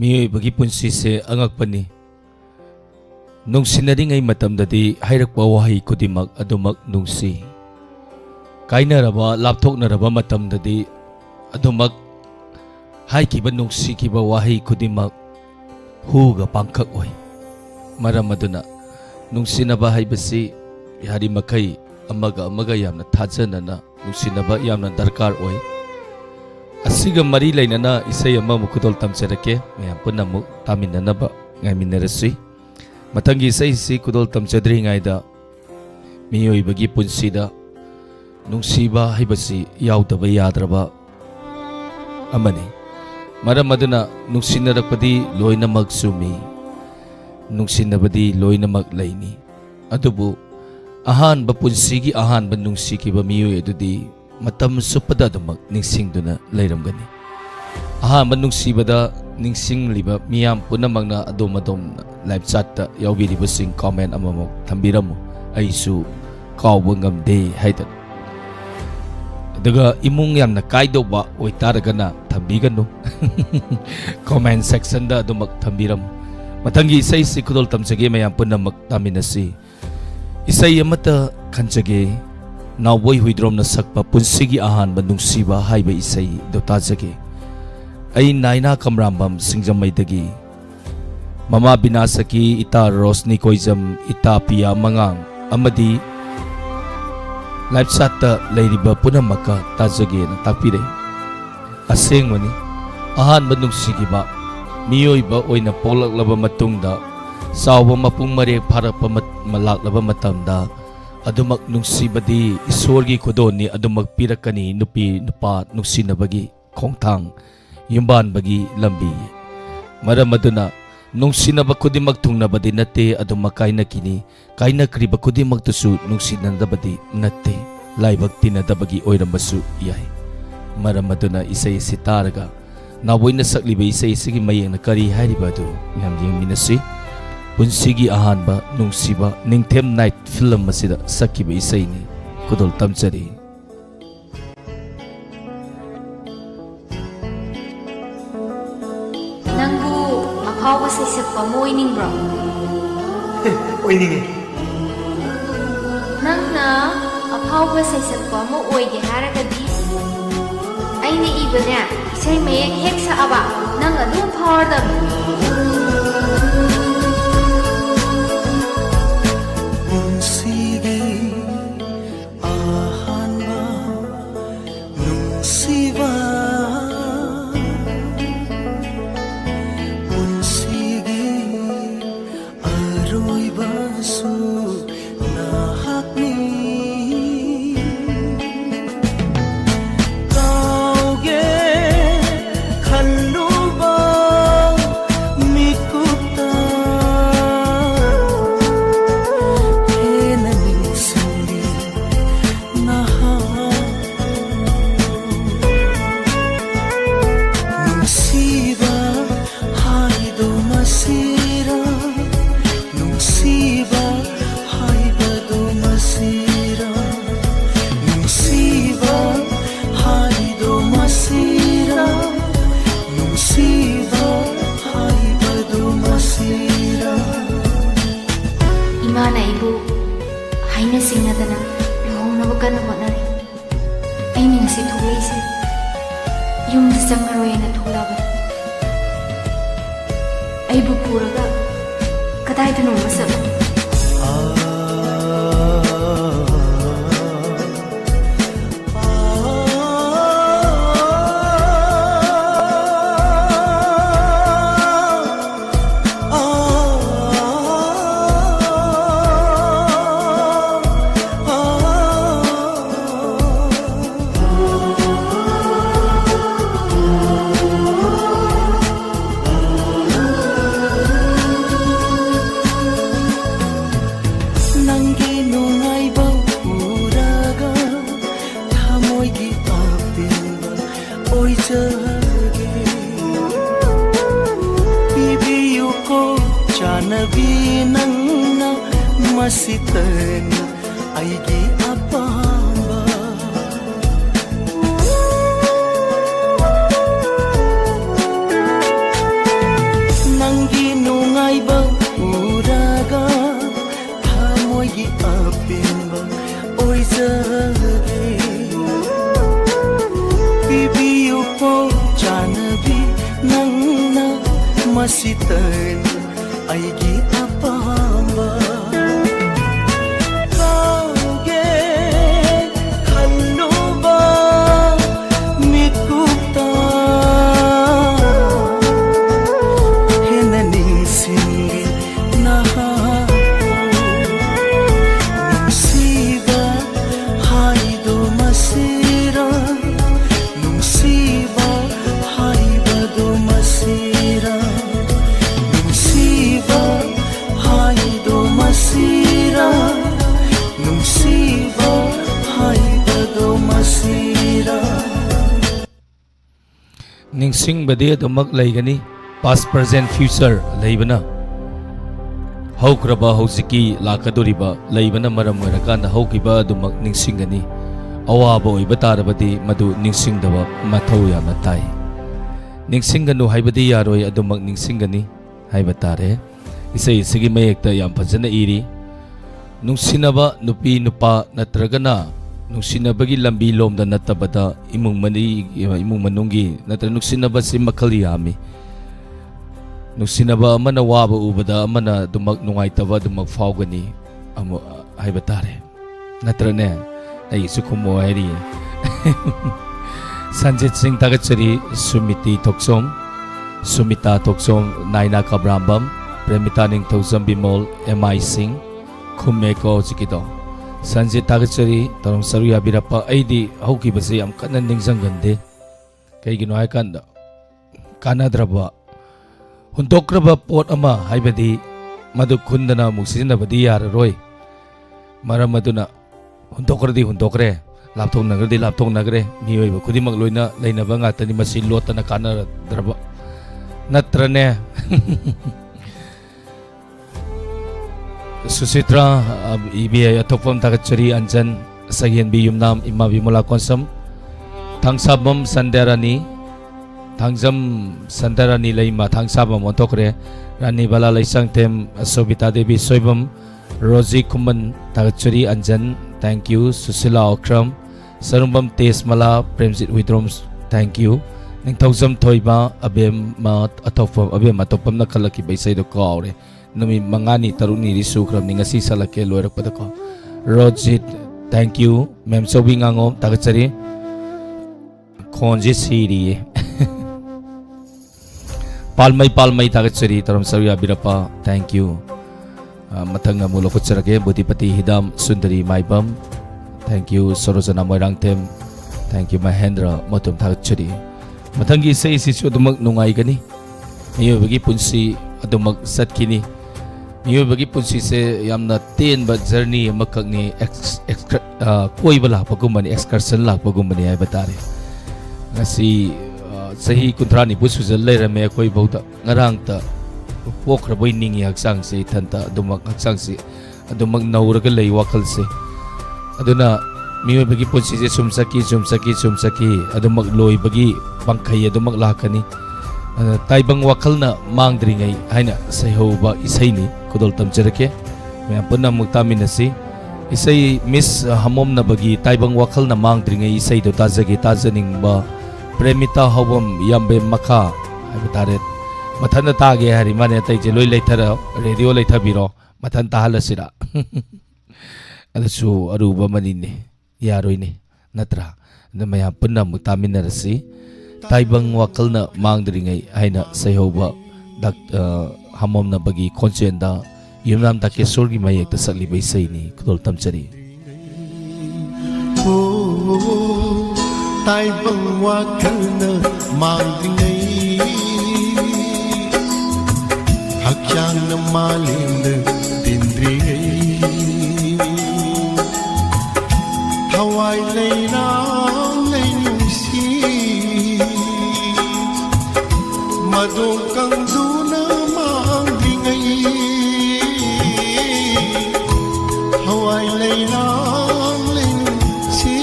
ꯃꯤꯑꯣꯏꯕꯒꯤ ꯄꯨꯟꯁꯤꯁꯦ ꯑꯉꯛꯄꯅꯤ. ꯅꯨꯡꯁꯤꯅꯔꯤꯉꯩ ꯃꯇꯝꯗꯗꯤ ꯍꯥꯏꯔꯛꯄ ꯋꯥꯍꯩ ꯈꯨꯗꯤꯡꯃꯛ ꯑꯗꯨꯃꯛ ꯅꯨꯡꯁꯤ. ꯀꯥꯏꯅꯔꯕ ꯂꯥꯞꯊꯣꯛꯅꯔꯕ ꯃꯇꯝꯗꯗꯤ ꯑꯗꯨꯃꯛ ꯍꯥꯏꯈꯤꯕ ꯅꯨꯡꯁꯤꯈꯤꯕ ꯋꯥꯍꯩ ꯈꯨꯗꯤꯡꯃꯛ ꯍꯨꯒ ꯄꯥꯡꯈꯛ ꯑꯣꯏ. ꯃꯔꯝ ꯑꯗꯨꯅ ꯅꯨꯡꯁꯤꯅꯕ ꯍꯥꯏꯕꯁꯤ ꯌꯥꯔꯤꯃꯈꯩ ꯑꯃꯒ ꯑꯃꯒ ꯌꯥꯝꯅ ꯊꯥꯖꯅꯅ ꯅꯨꯡꯁꯤꯅꯕ ꯌꯥꯝꯅ ꯗꯔꯀꯥꯔ ꯑꯣꯏ. ꯑꯁꯤꯒ ꯃꯔꯤ ꯂꯩꯅꯅ ꯏꯁꯩ ꯑꯃꯃꯨꯛ ꯈꯨꯗꯣꯜ ꯇꯝꯖꯔꯛꯀꯦ. ꯃꯌꯥꯝ ꯄꯨꯟꯅ ꯑꯃꯨꯛ ꯇꯥꯃꯤꯟꯅꯅꯕ ꯉꯥꯏꯃꯤꯟꯅꯔꯁꯤ. ꯃꯊꯪꯒꯤ ꯏꯁꯩꯁꯤ ꯈꯨꯗꯣꯜ ꯇꯝꯖꯗ꯭ꯔꯤꯉꯩꯗ ꯃꯤꯑꯣꯏꯕꯒꯤ ꯄꯨꯟꯁꯤꯗ ꯅꯨꯡꯁꯤꯕ ꯍꯥꯏꯕꯁꯤ ꯌꯥꯎꯗꯕ ꯌꯥꯗ꯭ꯔꯕ ꯑꯃꯅꯤ. ꯃꯔꯝ ꯑꯗꯨꯅ ꯅꯨꯡꯁꯤꯅꯔꯛꯄꯗꯤ ꯂꯣꯏꯅꯃꯛ ꯆꯨꯝꯃꯤ, ꯅꯨꯡꯁꯤꯅꯕꯗꯤ ꯂꯣꯏꯅꯃꯛ ꯂꯩꯅꯤ. ꯑꯗꯨꯕꯨ ꯑꯍꯥꯟꯕ ꯄꯨꯟꯁꯤꯒꯤ ꯑꯍꯥꯟꯕ ꯅꯨꯡꯁꯤꯈꯤꯕ ꯃꯤꯑꯣꯏ ꯑꯗꯨꯗꯤ ꯃꯇꯝ ꯆꯨꯞꯄꯗ ꯑꯗꯨꯃꯛ ꯅꯤꯡꯁꯤꯡꯗꯨꯅ ꯂꯩꯔꯝꯒꯅꯤ. ꯑꯍꯥꯟꯕ ꯅꯨꯡꯁꯤꯕꯗ ꯅꯤꯡꯁꯤꯡꯂꯤꯕ ꯃꯤꯌꯥꯝ ꯄꯨꯝꯅꯃꯛꯅ ꯑꯗꯣꯝꯅ ꯂꯥꯏꯚ ꯆꯥꯠꯇ ꯌꯥꯎꯕꯤꯔꯤꯕꯁꯤꯡ ꯀꯣꯃꯦꯟ ꯑꯃꯃꯨꯛ ꯊꯝꯕꯤꯔꯝꯃꯨ. ꯑꯩꯁꯨ ꯀꯥꯎꯕ ꯉꯝꯗꯦ ꯍꯥꯏꯗꯅ. ꯑꯗꯨꯒ ꯏꯃꯨꯡ ꯌꯥꯝꯅ ꯀꯥꯏꯗꯧꯕ ꯑꯣꯏꯇꯥꯔꯒꯅ ꯊꯝꯕꯤꯒꯅꯨ. ꯀꯣꯃꯦꯟ ꯁꯦꯛꯁꯟꯗ ꯑꯗꯨꯃꯛ ꯊꯝꯕꯤꯔꯝꯃꯨ. ꯃꯊꯪꯒꯤ ꯏꯁꯩꯁꯤ ꯈꯨꯗꯣꯜ ꯇꯝꯖꯒꯦ. ꯃꯌꯥꯝ ꯄꯨꯟꯅꯃꯛ ꯇꯥꯃꯤꯟꯅꯁꯤ. ꯏꯁꯩ ꯑꯃꯠꯇ ꯈꯟꯖꯒꯦ. ꯅꯥꯎꯕꯣꯏ ꯍꯨꯏꯗ꯭ꯔꯣꯝꯅ ꯁꯛꯄ ꯄꯨꯟꯁꯤꯒꯤ ꯑꯍꯥꯟꯕ ꯅꯨꯡꯁꯤꯕ ꯍꯥꯏꯕ ꯏꯁꯩꯗꯨ ꯇꯥꯖꯒꯦ. ꯑꯩ ꯅꯥꯏꯅꯥ ꯀꯝꯔꯥꯝꯕꯝ ꯁꯤꯡꯖꯃꯩꯗꯒꯤ, ꯃꯃꯥ ꯕꯤꯅꯥꯁꯀꯤ, ꯏꯇꯥ ꯔꯣꯁꯅꯤ ꯀꯣꯏꯖꯝ, ꯏꯇꯥ ꯄꯤꯌꯥ ꯃꯉꯥꯡ ꯑꯃꯗꯤ ꯂꯥꯏꯐ ꯆꯥꯠꯇ ꯂꯩꯔꯤꯕ ꯄꯨꯝꯅꯃꯛꯀ ꯇꯥꯖꯒꯦꯅ ꯇꯥꯛꯄꯤꯔꯛꯏ. ꯑꯁꯦꯡꯕꯅꯤ, ꯑꯍꯥꯟꯕ ꯅꯨꯡꯁꯤꯈꯤꯕ ꯃꯤꯑꯣꯏꯕ ꯑꯣꯏꯅ ꯄꯣꯛꯂꯛꯂꯕ ꯃꯇꯨꯡꯗ ꯆꯥꯎꯕ ꯃꯄꯨꯡ ꯃꯔꯦꯛ ꯐꯥꯔꯛꯄ ꯂꯥꯛꯂꯕ ꯃꯇꯝꯗ ꯑꯗꯨꯃꯛ ꯅꯨꯡꯁꯤꯕꯗꯤ ꯏꯁꯣꯔꯒꯤ ꯈꯨꯗꯣꯜꯅꯤ. ꯑꯗꯨꯃꯛ ꯄꯤꯔꯛꯀꯅꯤ ꯅꯨꯄꯤ ꯅꯨꯄꯥ ꯅꯨꯡꯁꯤꯅꯕꯒꯤ ꯈꯣꯡꯊꯥꯡ, ꯌꯨꯝꯕꯥꯟꯕꯒꯤ ꯂꯝꯕꯤ. ꯃꯔꯝ ꯑꯗꯨꯅ ꯅꯨꯡꯁꯤꯅꯕ ꯈꯨꯗꯤꯡꯃꯛ ꯊꯨꯡꯅꯕꯗꯤ ꯅꯠꯇꯦ, ꯑꯗꯨꯃꯛ ꯀꯥꯏꯅꯈꯤꯅꯤ. ꯀꯥꯏꯅꯈ꯭ꯔꯤꯕ ꯈꯨꯗꯤꯡꯃꯛꯇꯨꯁꯨ ꯅꯨꯡꯁꯤꯅꯗꯕꯗꯤ ꯅꯠꯇꯦ, ꯂꯥꯏꯕꯛ ꯇꯤꯟꯅꯗꯕꯒꯤ ꯑꯣꯏꯔꯝꯕꯁꯨ ꯌꯥꯏ. ꯃꯔꯝ ꯑꯗꯨꯅ ꯏꯁꯩ ꯑꯁꯤ ꯇꯥꯔꯒ ꯅꯥꯎꯕꯣꯏꯅ ꯁꯛꯂꯤꯕ ꯏꯁꯩ ꯑꯁꯤꯒꯤ ꯃꯌꯦꯛꯅ ꯀꯔꯤ ꯍꯥꯏꯔꯤꯕ ꯑꯗꯨ ꯃꯌꯥꯝ ꯌꯦꯡꯃꯤꯟꯅꯁꯤ. ꯄꯨꯟꯁꯤꯒꯤ ꯑꯍꯥꯟꯕ ꯅꯨꯡꯁꯤꯕ ꯅꯤꯡꯊꯦꯝ ꯅꯥꯏꯠ ꯐꯤꯂꯝ ꯑꯁꯤꯗ ꯁꯛꯈꯤꯕ ꯏꯁꯩꯅꯤ. ꯈꯨꯗꯣꯜ ꯇꯝꯖꯔꯤ. ꯅꯪꯕꯨ ꯑꯐꯥꯎꯕ ꯁꯩꯁꯛꯄ ꯑꯃ ꯑꯣꯏꯅꯤꯡꯕ꯭ꯔꯣ? ꯑꯣꯏꯅꯤꯡꯉꯤ. ꯅꯪꯅ ꯑꯐꯥꯎꯕ ꯁꯩꯁꯛꯄ ꯑꯃ ꯑꯣꯏꯒꯦ ꯍꯥꯏꯔꯒꯗꯤ ꯑꯩꯅ ꯏꯕꯅꯦ ꯏꯁꯩ ꯃꯌꯦꯛ ꯍꯦꯛ ꯁꯛꯑꯕ ꯅꯪ ꯑꯗꯨꯝ ꯐꯥꯎꯔꯗꯕꯅꯤ. ꯄꯨꯟꯁꯤꯒꯤ ꯑꯍꯥꯟꯕ ꯅꯨꯡꯁꯤꯕ, ꯄꯨꯟꯁꯤꯒꯤ ꯑꯔꯣꯏꯕꯁꯨ ꯅꯍꯥꯛꯅꯤ. ꯀꯥꯎꯒꯦ ꯈꯜꯂꯨꯕ ꯃꯤꯀꯨꯞꯇ ꯍꯦꯟꯅ ꯅꯤꯡꯁꯤꯡꯂꯤ ꯅꯍꯥꯛ. ꯅꯨꯡꯁꯤꯕ ꯍꯥꯏꯗꯣ ꯃꯁꯤꯔꯥ, ꯅꯨꯡꯁꯤꯕ ꯍꯥꯏꯕꯗꯣ ꯃꯁꯤꯔꯥ, ꯅꯨꯡꯁꯤꯕ ꯍꯥꯏꯗꯣ ꯃꯁꯤꯔꯥ, ꯅꯨꯡꯁꯤꯕ ꯍꯥꯏꯕꯗꯣ ꯃꯁꯤꯔꯥ. ꯏꯃꯥꯅ ꯑꯩꯕꯨ ꯍꯥꯏꯅ ꯁꯤꯡꯅꯗꯅ ꯂꯨꯍꯣꯡꯅꯕ ꯀꯟꯅ ꯍꯣꯠꯅꯔꯤ. ꯑꯩꯅ ꯉꯁꯤ ꯊꯣꯛꯂꯛꯏꯁꯦ ꯌꯨꯝꯗ ꯆꯪꯉꯔꯣꯏꯅ ꯊꯣꯛꯂꯛꯑꯕꯅꯤ. ꯑꯩꯕꯨ ꯄꯨꯔꯒ ꯀꯗꯥꯏꯗꯅꯣꯃ ꯆꯠꯂꯣ. ꯅꯪꯒꯤ ꯅꯨꯡꯉꯥꯏꯕ ꯎꯔꯒ ꯊꯃꯣꯏꯒꯤ ꯑꯄꯦꯟꯕ ꯑꯣꯏꯖꯒꯦ. ꯄꯤꯕꯤꯌꯨꯀꯣ ꯆꯥꯅꯕꯤ ꯅꯪꯅ ꯃꯁꯤꯇꯅꯤ ꯑꯩꯒꯤ ꯑꯄꯥꯝꯕ. masitana aigi apamba kauge hannuba mikupta henaning singi naha nungsiba haido masira nungsiba haibado masira nungsiba haido masira nungsiba haibado masira ningsing badi adumak laigani past present future laibana haukraba hausiki lakadoriba laibana maram oirakanda haukiba adumak ningsingani awaba oiba tarabadi madu ningsingdaba mathau yamna tai ningsinganu haibadi yaroi adumak ningsingani haiba tare isai sigi mayekta yam phajana iri nungsinaba nupi nupa natragana nungsinabagi lambi lomda natabada imung manunggi natra nungsinaba si makhal yami nungsinaba amana waba ubada amana dumak nungaitaba dumak faugani amu haiba tare natrane ai sukumo hairi Sanjit Singh Tagachari Sumiti Toksom Sumita Toksom Naina Kabrambam Premita Ning Toksom Bimol M.I. Singh Kumeko Chikido Sanjit Tagachari Taram Saruya Birapa Aidi Hauki Basi Am Kanan Ning Zangande Kaigino Haikanda Kanadraba Hundokraba Pot Ama Haibadi Madu Kundana Musina Badi Yararoi Maramaduna Hundokradi Hundokre laptop nagredi laptop nagre mioi ba khudi mak loina leina ba ngata ni masi lota na kana draba natrane Susitra ibi atopam tagachari anjan sagien bi yumnam imma bimula konsam thangsabam sandarani thangjam sandarani leima thangsabam ontokre rani bala leisang tem sobita devi soibam rozi kuman tagachari anjan thank you Susila Okram Sarumbam Tesmala Premsit Widroms thank you Ning Tausam Toiba Abem Mat Atopam Abem Atopam Nakalaki Baisay do Kaure Nami Mangani Taruni Risukram Ningasi Salake Loirak Padako Rojit thank you Mem Sobingango Tagachari Konji Siri Palmay Tagachari Taram Saruya Birapa thank you Matanga Mulokutsarake Budipati Hidam Sundari Maibam thank you Sorojana Moirang Tem thank you Mahendra Motum Tagachari Matangi say sisu adumak nungai gani miyo bagi punsi adumak satkini miyo bagi punsi se yamna ten ba journey makagni koi bala pagumani excursion lak pagumani ay batare ngasi sahi kuntrani busuzal leirame koi bauta ngarang ta pokra boy ningi haksang se thanta adumak haksang se adumak nauraga lei wakal se aduna miyo bagi punsi se sumsaki adumak loi bagi bangkai adumak lakani taibang wakal na mangdringai haina saihoba isai ni kudol tamjarake mayam punna muktaminasi isai miss hamom na bagi taibang wakal na mangdringai isai do tajage tajaning ba premita hobam yambe makha habitare mathana tage hari mane tai je loi leithara radio leithabiro mathan tahalasira adasu aruba manine yaroine natra namaya punna muktaminarasi taibang wakal na mangdringai haina saihoba dak hamom na bagi konchenda yumnam take sorgi mayek ta sakli bai sai ni kudol tamchari taibang wakal na mangdringai hakyang na malim na tindringai hawai leina madung kang duna mangdringai hawai leilang lingsi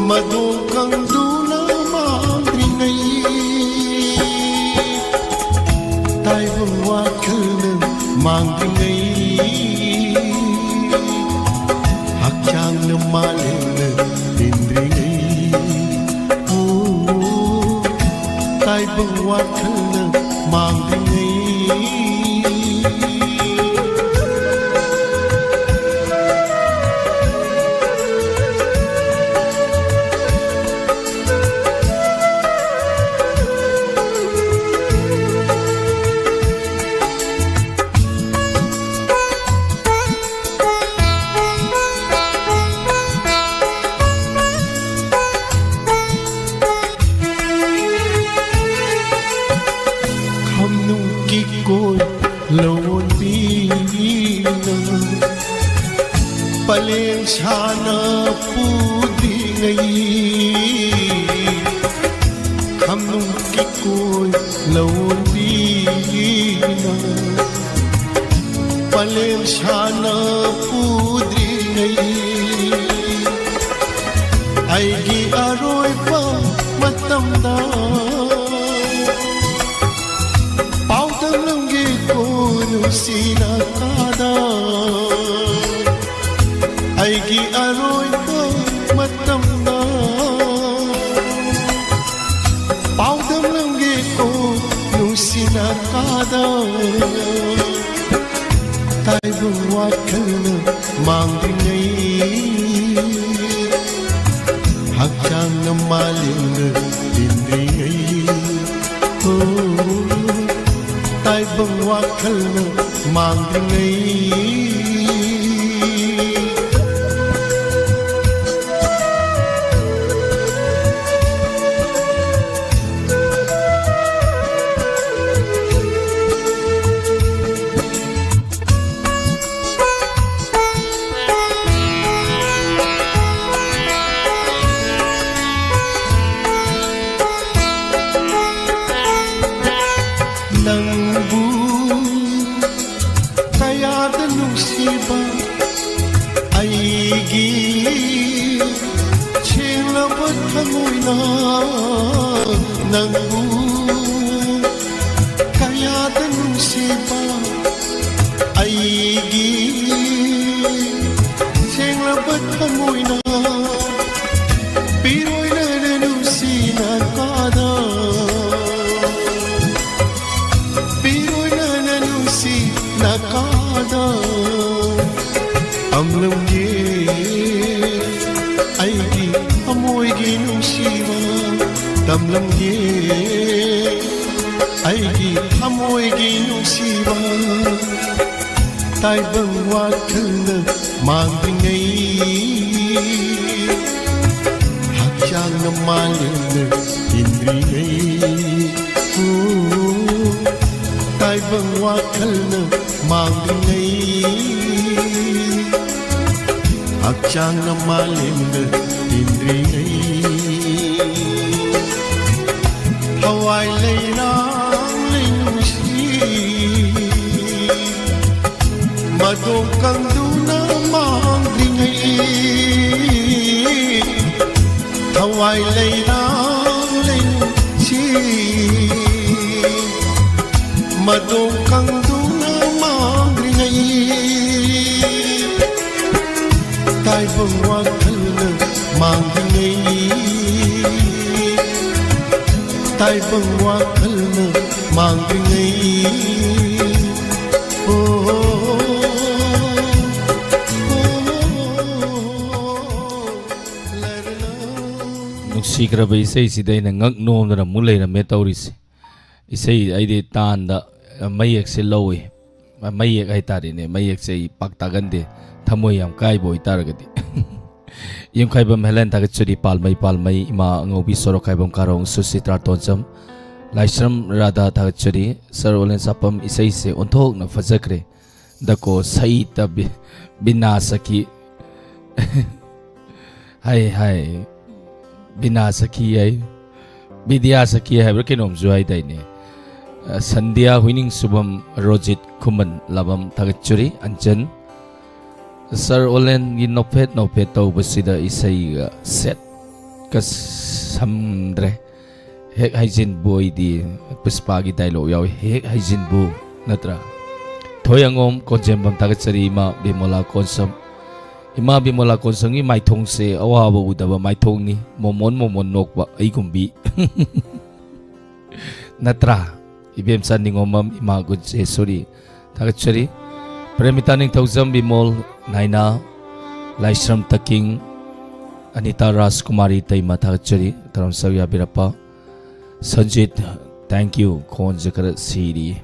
madung kang duna mangdringai taibang wakal na mangdringai hakyang na maling na tindringai taibang wakhal na mangringai lawon bina paleng sana pudi ngai hamnung kikoy lawon bina paleng sana pudi ngai ai gi aroi pa matam da sina kada aigi aroi ko matam na paudam lange ko nu sina kada tai bung wat khana mang dingai hak chang na maling na dingai tai bang wakhal na mang dingai nangbu kaya tanong sipa aigi siyang labat kamoy na piro'y nananusinan kada piro'y nananusinan kada amlam ye aigi amoy ginong siwa tamlam ye aigi amoy ginong siwa tai bang wakhal na mang dingai hak chang na maling na indri ngai tai bang wakhal na mang dingai hak chang na maling na indri ngai hawai lay nang linh si madong kang du na mang dingai hawai lay nang linh si madong kang du na mang dingai tai bang wakhal na mang dingai tai bang wakhal na mang dingai nungsikraba isai sidai na ngak nom na mulai na metauris isai ai de tan da mayak se lowe mayak ai tari ne mayak se paktagande thamoi yam kai boi taragati yung khaibam helen tagat churi palmai ima ngobi soro khaibam karong susitra tonsam laisram radha tagat churi sarolen sapam isai se onthok na fajakre dako sai ta binasaki hai binasaki ai bidya saki hai brakinom juai dai ne sandhya huining subam rojit kuman labam tagat churi anjan Sir Olen gi nopet tau basida isai set kas samdre hek haijin boy di puspagi dialogue yaw hek haijin bu natra thoyangom konjembam tagatsari ima bimola konsam i mai thong se awa bu udaba mai thong ni momon nokba ai gumbi natra ibem san ningomam ima Gunjesuri thagachari Premita ning thauzam bimol naina Laisram Taking Anita Rajkumari Taima thagachari taram savya birapa Sanjit thank you khon jakara siri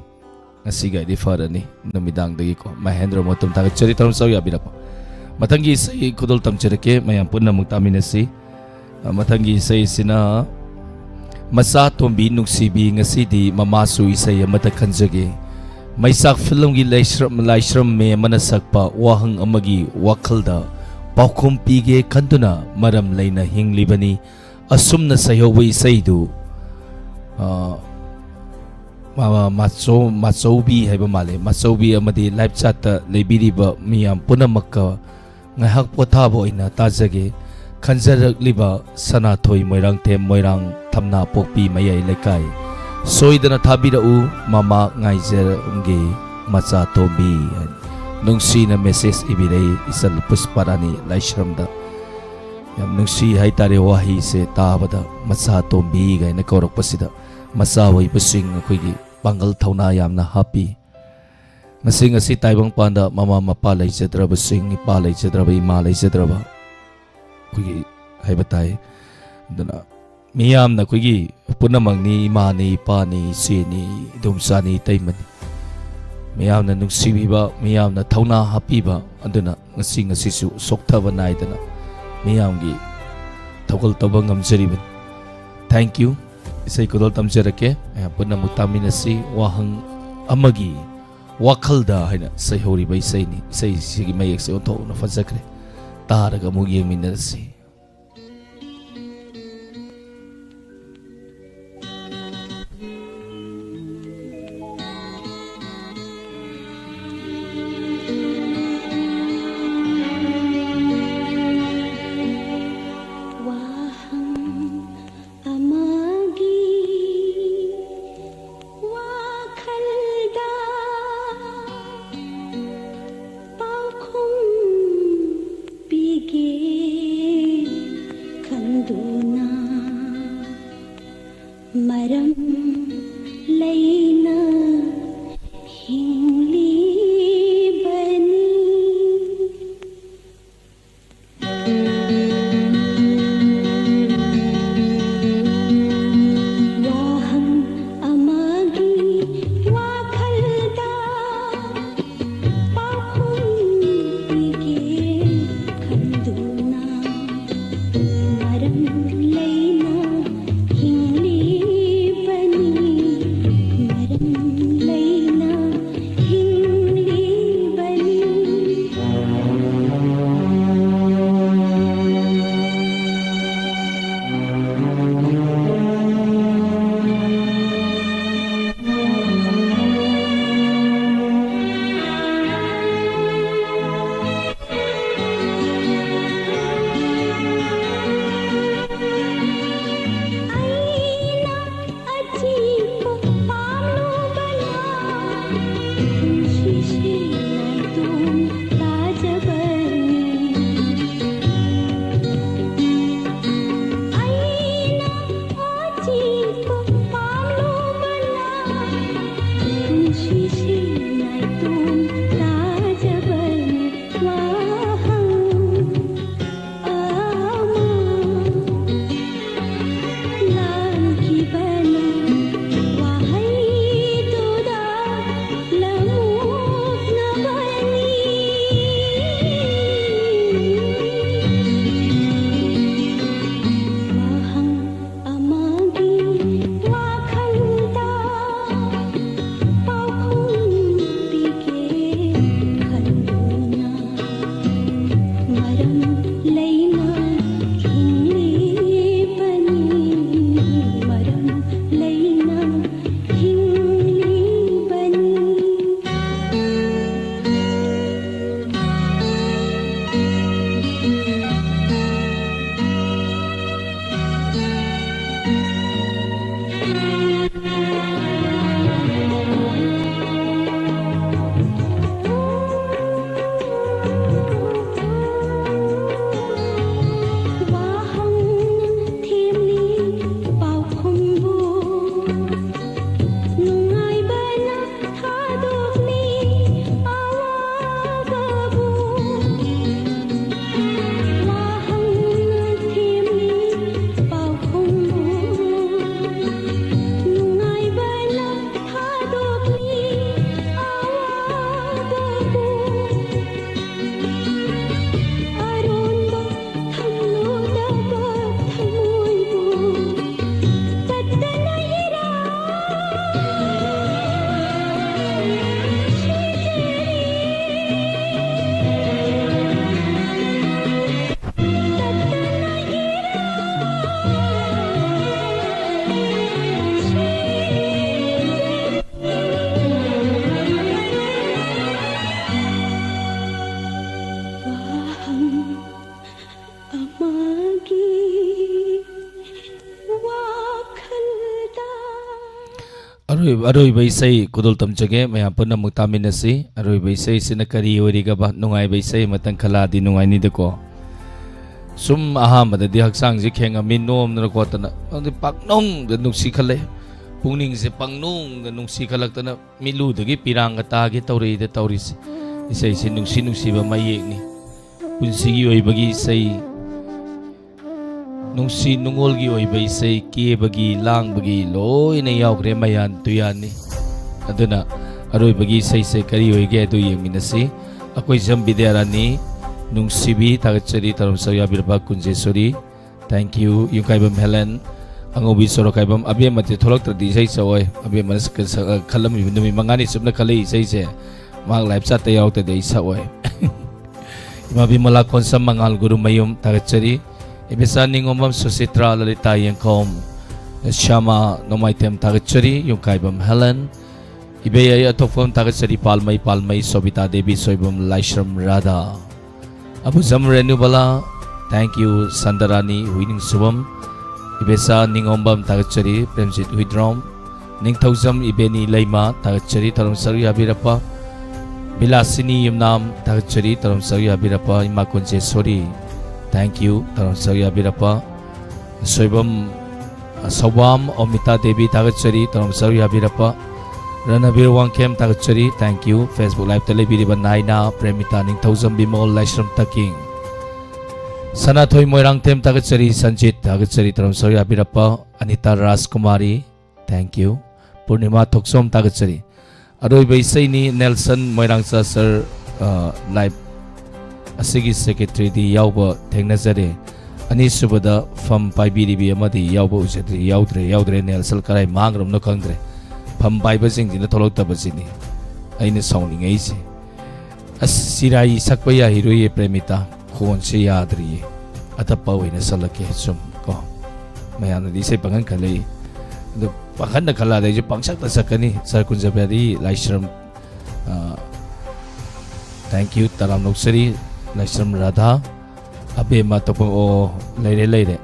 ngasiga di farani namidang dagi ko Mahendra Motum thagachari taram savya birapa matangi sai kudol tamcherake mayam punna muktaminasi matangi sai sina Masa tombi nungsibi ngasidi mamasu isay amata kanjage Maisak film gi laishram me manasakpa wahang amagi wakhalda paukhum pige kanduna maram leina hinglibani asumna sayowi isaidu machobi haiba male machobi amadi live chat lebiriba miyam punamakka ngahak pothabo ina tajage Kanjarakliba Sanathoi Moirang Them Moirang Thamna Pokpi Mayai Lekai Soidana Thabirau Mama Ngaijer Unge Macha Tobi Nungsi na message ibirei isal pusparani laishramda Yam nungsi haitare wahi se tabada Macha Tobi gai na kaurak pasida Macha wai pusing akoigi Bangal Thauna yamna happy Masing asi taibang panda Mama mapa laijadraba sing ipa laijadraba ima laijadraba Kuigi haibatai dana miyam na kuigi punamang ni ima ni pa ni si ni dumsa ni taimani miyam na nungsibiba miyam na thauna hapiba aduna ngasi su sokthaba naidana miyam gi thokol toba ngamjariban thank you isai kodol tamjarake punna mutaminasi wahang amagi wakhalda haina sai hori bai sai ni sai sigi mayek se onto na fazakre Taraga mo yeminersi. Pige अरोइब इसै कुदुल तमजगे मयाम पुनमुक तामिनसि अरोइब इसै सिना करी ओरिगबा नुंगाइब इसै मतंग खलादि नुंगाइनिदको सुम अहामददि हक्सांगजे खेंगामि नोमनर कोतना अदि पाकनोंग the नुक्सी खले पुंगनिंग से पंगनोंग the नुक्सी खलक्तना मिलुदगी पिरांग तागे तौरेद तौरिसि इसै से नुक्सी नुक्सीबा मयेकनि पुंसिगी ओइबगी इसै नुंसी नुंगोलगी ओइबा इसै केबगी लांगबगी लोइना यावग्रे मयान तुयानी अदुना अरोइबगी इसै से करी ओइगे अदु येंगिनसि अकोइ जम बिद्यारानी नुंसीबी तागचरी तरम सया बिरबा कुंजेश्वरी थैंक यू युकाइबम हेलेन अंगोबी सोरकाइबम अबे मते थोलक त्रदि इसै सओय अबे मनस खलम नुमि मंगानी सुबना खले इसै से माग लाइफ चा ते यावते दे इसओय इमाबी मला कोनसम मंगाल गुरु मयुम तागचरी Ibisa ningomam Susitra Lalita Yankom Shama Nomaitem Tagachari Yunkaibam Helen Ibeya Atofam Tagachari Palmai Sobita Devi Soibam Laishram Radha Abu Zam Renubala thank you Sandarani Winning Subam Ibesa Ningombam Tagachari Premjit Widrom Ningthauzam Ibeni Laima Tagachari Taram Sari Abirapa Bilasini Yumnam Tagachari Taram Sari Abirapa Imakunje Sori Thank you, Taram Sari Abirapa. Soibam Sawam Omita Devi Tagachari, Taram Sari Abirapa. Ranabir Wangkem Tagachari, thank you. Facebook Live Telebiriba Naina, Premita Ningthauzam Bimol Laishram Taking. Sanatoy Moirang Tem Tagachari, Sanjit Tagachari, Taram Sari Abirapa. Anita Raskumari, thank you. Purnima Toksom Tagachari. Aroy Baisaini Nelson Moirang Sir Live. Asigi secretary di yauba thengnazare ani subada fam paibiribi amadi yauba ujadri yaudre nelsal karai mangrom no kangdre fam paiba sing dina tholok tabasini aina sawning aisi asirai sakpa ya hiroi premita khon se yadri atapa oina salake sum ko mayana di sai pangan khalai do pakhan na khala dai ju pangsak ta sakani sar kunjabari laishram thank you taram noksari Laishram Radha Abe Matopo O Leire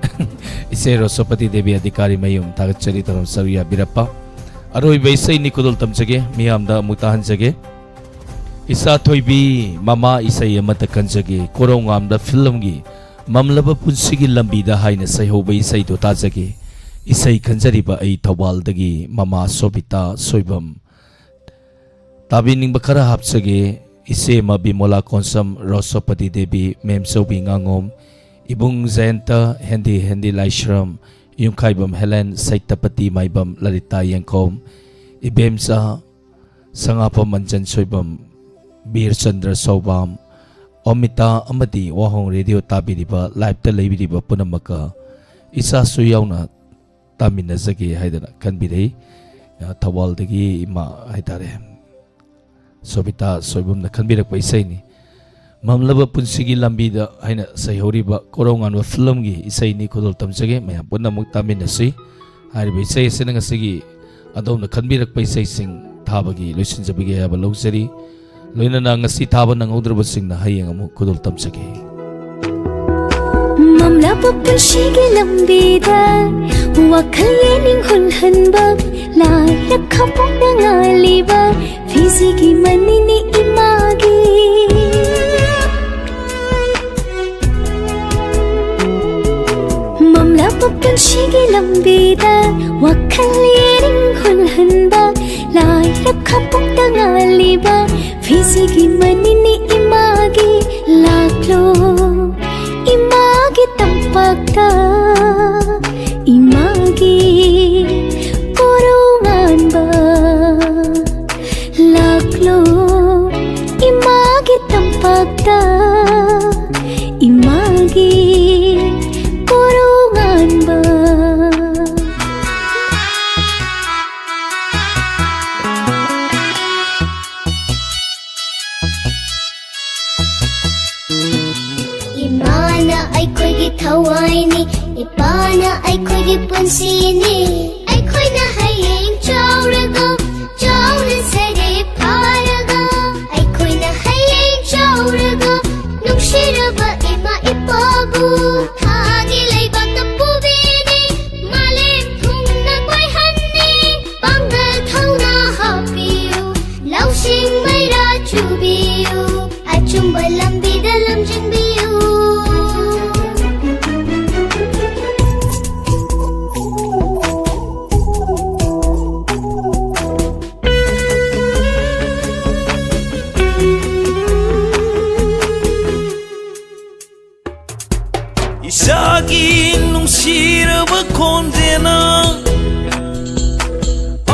Ise Rosopati Devi Adhikari Mayum Tagachari Taram Sariya Birappa Aroi Baisai Nikudul Tamjage Miyamda Mutahan Jage Isa Toibi Mama Isai Amata Kanjage Korong Amda Filmgi Mamlaba Punsigi Lambida Haina Saiho Baisai to Tajage Isai Kanjariba Ai Tawal Dagi Mama Sobita Soibam Tabining Bakara Hapsage Ise Mabimola Konsam Rosopati Devi Mem Sobi Ngangom Ibung Zenta Hendi Laishram Yungkaibam Helen Saitapati Maibam Lalita Yankom Ibemsa Sangapam Manjan Soibam Bir Chandra Sobam Omita Amadi Wahong Radio Tabiriba Live Telebiriba Punamaka Isa Suyauna Tamina Zagi Haidana Kanbidei Tawal Dagi Ima Haidare Sobita Soibum na kanbirak pa isay ni Mamlaba Punsigi Lambida Haina Sayhoriba Korongan wa film gi isay ni Kudol Tamsage Mayapun na magtamin na si Hariba isay isa nga sige Adom na kanbirak pa isay sing Tabagi Lusin sa bigay haba logsari Loina na nga si taba ng udraba sing na hayang amu Kudol Tamsage Mamlaba Punsigi Lambida Wakal yening hulhanbab Layak kapag nangaliba Fisigi manini imagi Mamlaba Punsigi Lambida Wakal yening hulhanbab Layak kapag nangaliba Fisigi manini imagi Laklo Imagi tampagta Imagi Korongan ba Laklo Imagi tampagta Imagi Korongan ba Imana ay ko'y gitaway ni Ipana ay ko'y gipunsini Ay ko'y nahaying chawrago Chawran sari parago Ay ko'y nahaying chawrago Nung shiraba ima ipabu Hagilay bata pubini Malim kung nagway hani Panggal thawna ꯑꯆꯨꯝꯕ ꯂꯝꯕꯤꯗ ꯂꯝꯖꯤꯡꯕꯤꯌꯨ 이삭이 nungsiraba khonjena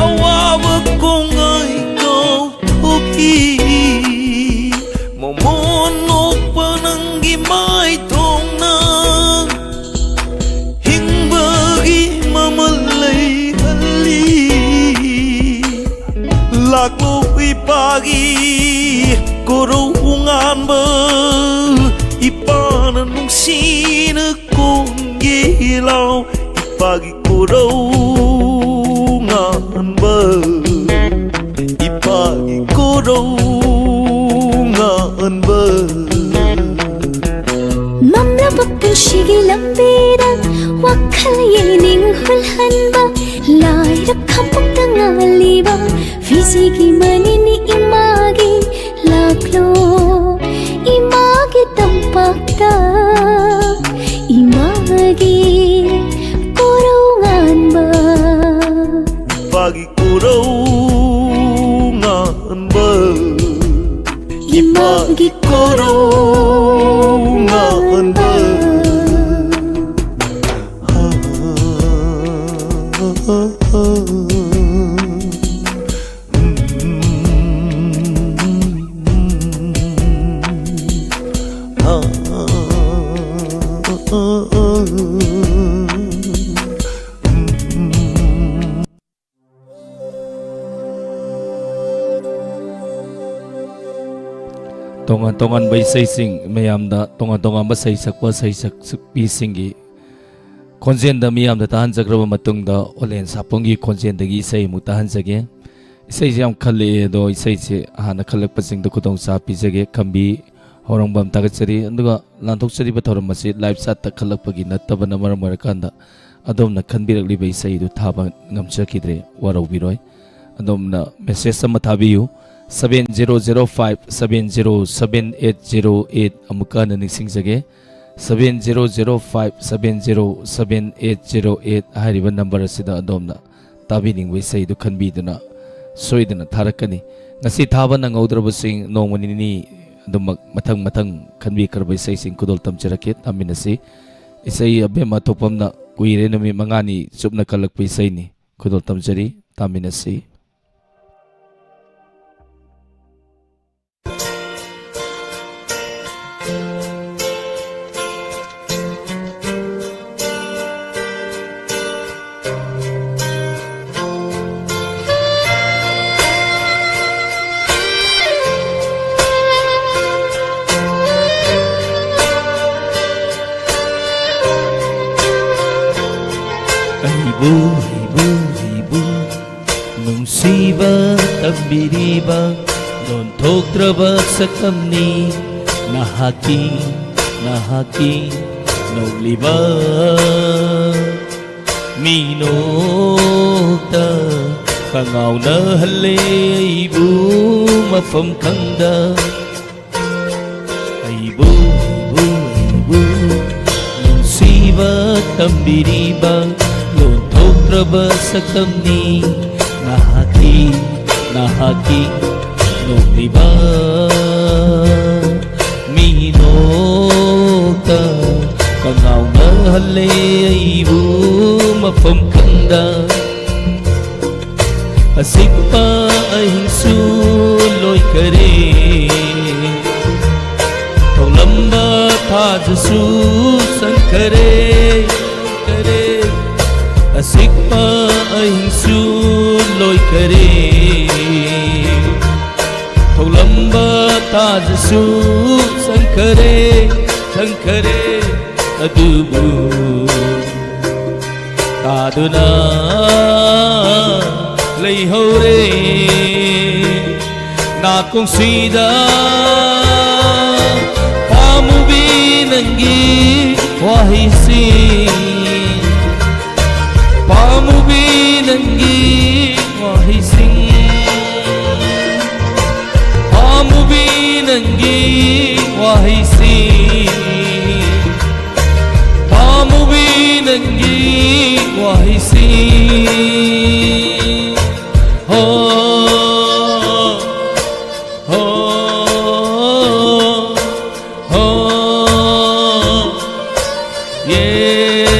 awaba kongai ko thoki momon panangi mai thongna hingbagi mamalai halli laklo ipagi koro unganba ipana nungsina konggilaw ipagi koro nganba ipagi koro nganba ꯃꯝꯂꯕ ꯄꯨꯟꯁꯤꯒꯤ ꯂꯝꯕꯤꯗ ꯋꯥꯈꯜ ꯌꯦꯡꯅꯤꯡ ꯍꯨꯜꯍꯟꯕ ꯂꯥꯏꯔ ꯈꯝꯄꯛꯇ ꯉꯥꯜꯂꯤꯕ ꯐꯤꯖꯤꯒꯤ ꯃꯅꯤꯅꯤ ꯏꯃꯥꯒꯤ ꯂꯥꯛꯂꯣ 이마기 땀박다 이마기 꼬롱한 바 ipagi koro nganba 이마기 koro nganba tongan ba isaysing mayamda tongan ba saysak pisingi konjenda miyamda tahanjagraba matungda olen sapongi konjendagi isay mu tahanjage isay jam khalle do isay che hana khalak pasingda kudong sa pijage kambi horangbam tagachari anduga lanthokchari ba thoram masi live chat ta khalak pagi nattaba na maram marakanda adom na khanbirakli ba isay du thaba ngamchakidre warau biroi adom na message sama thabiyu 7005707808 amuka na ningsingjage 7005707808 hariba number asida adomna tabiningwai sai du khanbiduna soidana tharakani ngasi thaba na ngaudrabasing nongmanini adumak mathang khanbi karbai sai sing kudol tamjarake taminasi isai abema topamna kuire nami mangani chupna kalakpai sai ni kudol tamjari taminasi Ibu nungsiba tabbiriba non thoktraba sakamni nahaki noliba minokta kangau na halle ibu mafam kangda ibu nungsiba tabbiriba Traba sakamni nahaki noliba minokta kangau na halle ibu mafam kanda asikpa ahingsu loi kare tolamba thajasu sankare asikpa ahingsu loi kare tholamba tajasu sankare adubu taduna leihore na kongsuida pamubi nangi wahisi pamubi nangi wahising pamubi nangi wahising Pamubi nangi wahising Oh Oh Oh Yeah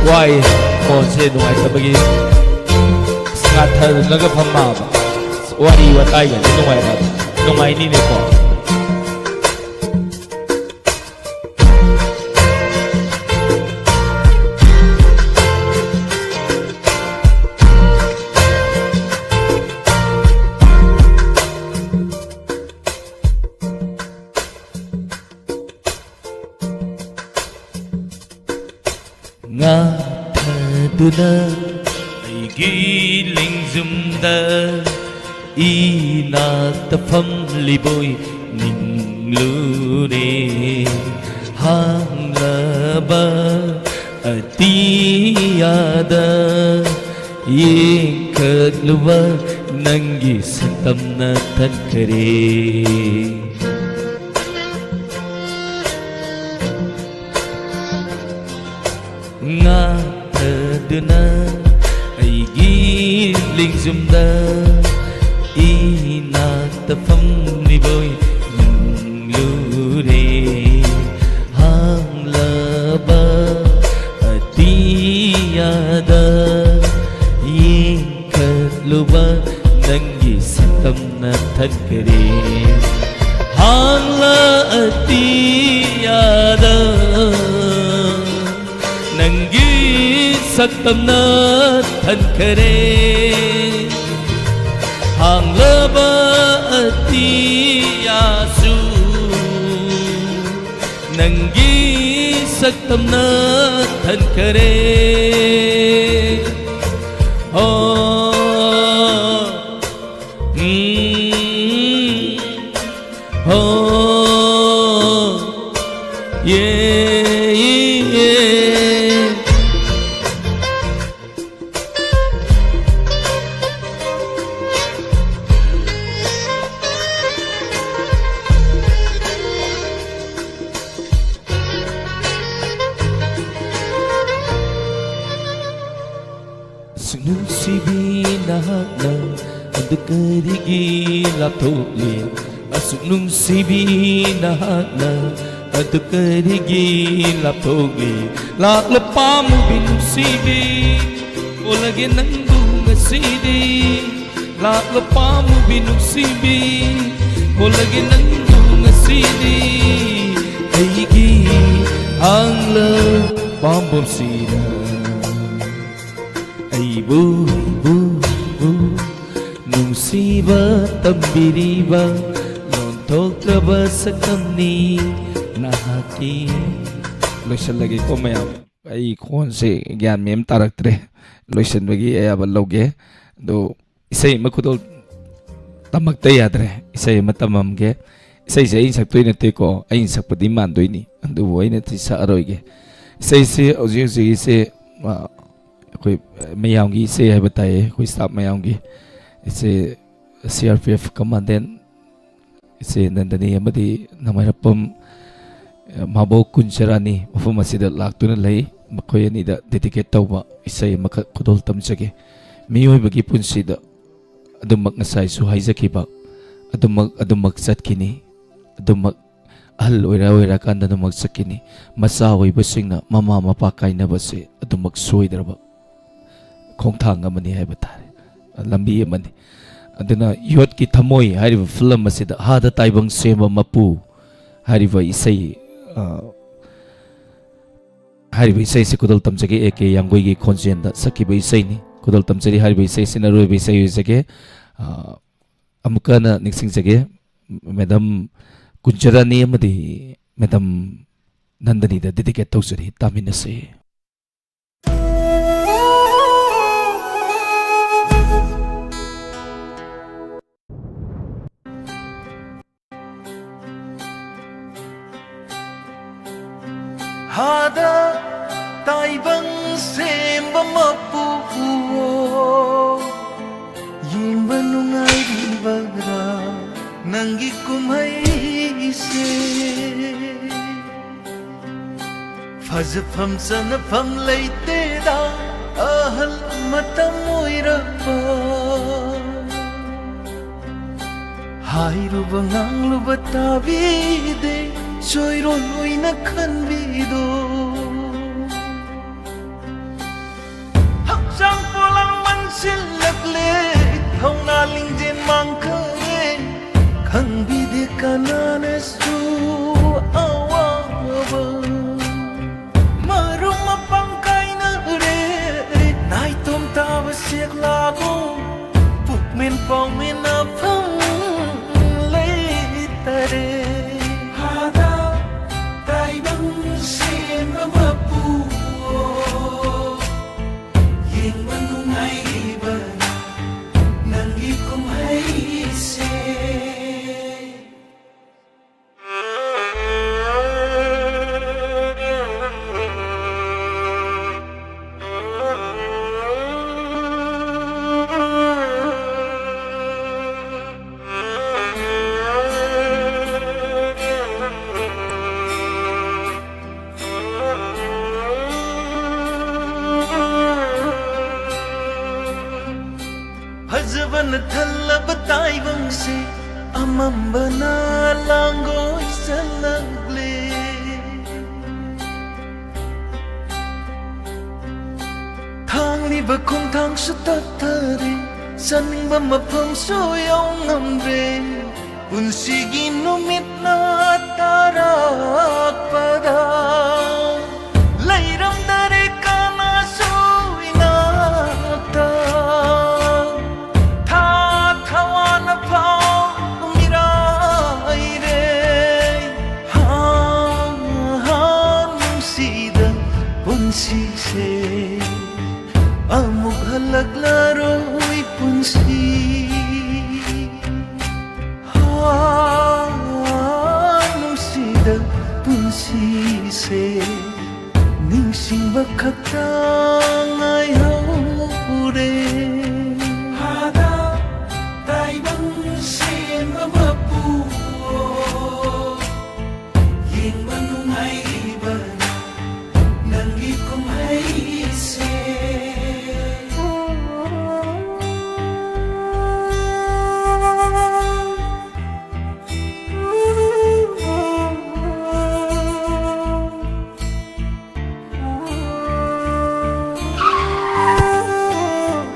Why con sẽ nuôi ta bagi ngạt thở nó cái phẩm mà wari watai kan nungai ni ne ko nga thaduna ai giling zumda inatafam liboy ninglune hanglaba atiyada yekadluwa nangi satamna tankare nga thaduna ai giling zumda inatafam liboy ninglure hanglaba atiyada yekadluwa nangi satamna tankare hangla atiyada nangi satamna tankare hanglaba atiyasu nangi satamna tankare oh oh yeah yeah Nungsibi nahakna Adukarigi laptoli Asuk nungsibi nahakna Adukarigi laptoli Lak lepamu binungsibi Olagi nanggung ngasidi Lak lepamu binungsibi Olagi nanggung ngasidi Kaigi ang lepambom sida Ibu, ibu, ibu Nungsiba tambiriba Nontok raba sa kamni Nahaki loisan lagi ko mayam ai kon se gyan mem tarak tre loisan bagi ay abaloge do isay makudol tamak tay atre isay matamam ge isay se in saktoy na te ko ay sakpadi mandoy ni ando boy na ti sa aroy ge isay se oji oji se कोई मयांगी से है बताए कोई staff मयांगी इसे CRPF commandant इसे नंदनी अमदी नमरपम माबो कुंचरानी मफम असिदा लाक्तुना लई मखोय अनिदा dedicate तौबा इसे मख खुदोल तमजगे मियोइबगी पुंसीदा अदुमक नसाई सु हाइजखिबा अदुमक चटकिनी अदुमक ahal oira kanda adumak sakini masa oibasingna mama mapa kainabase adumak soidraba khongthang amani haiba tare lambi amani aduna yot ki thamoi hariba film asida hada taibang sema mapu hariba isai hariba isai se kudal tamjage eke yangoi gi khonjenda sakiba isai ni kudal tamjari hariba isai sinaroi ba isai jage amukana ningsingjage madam Kunjarani amadi madam Nandani da dedicate tausari taminase Hada taibang semba mapu yimba nungai dibara na nangi kumhai se fazafam sanafam leite da ahal matam oirapa hairuba ngangluba tabide soiroi oina khanbido hakjang polang mansilakle thongna lingjen mangkhe khangbide kanana su awaba marum mapangkai na re nai tom tawa siak lago puk men pong men afam tare hada tai bang sem mapu yeng manungai ba nangi kum hai se Hazaban thalab taibang se amambana langoi salagle thang ni bakong thang su tatare saning ba mapam so yong ngamre unsigi numit na tarak pada lairam dare kana so inata punsi se amuk halaglaroi punsi nungsida punsi se ningsing bakhaktang ai haure hada taibang sem mapu yeng manungai ba nangi kum hai se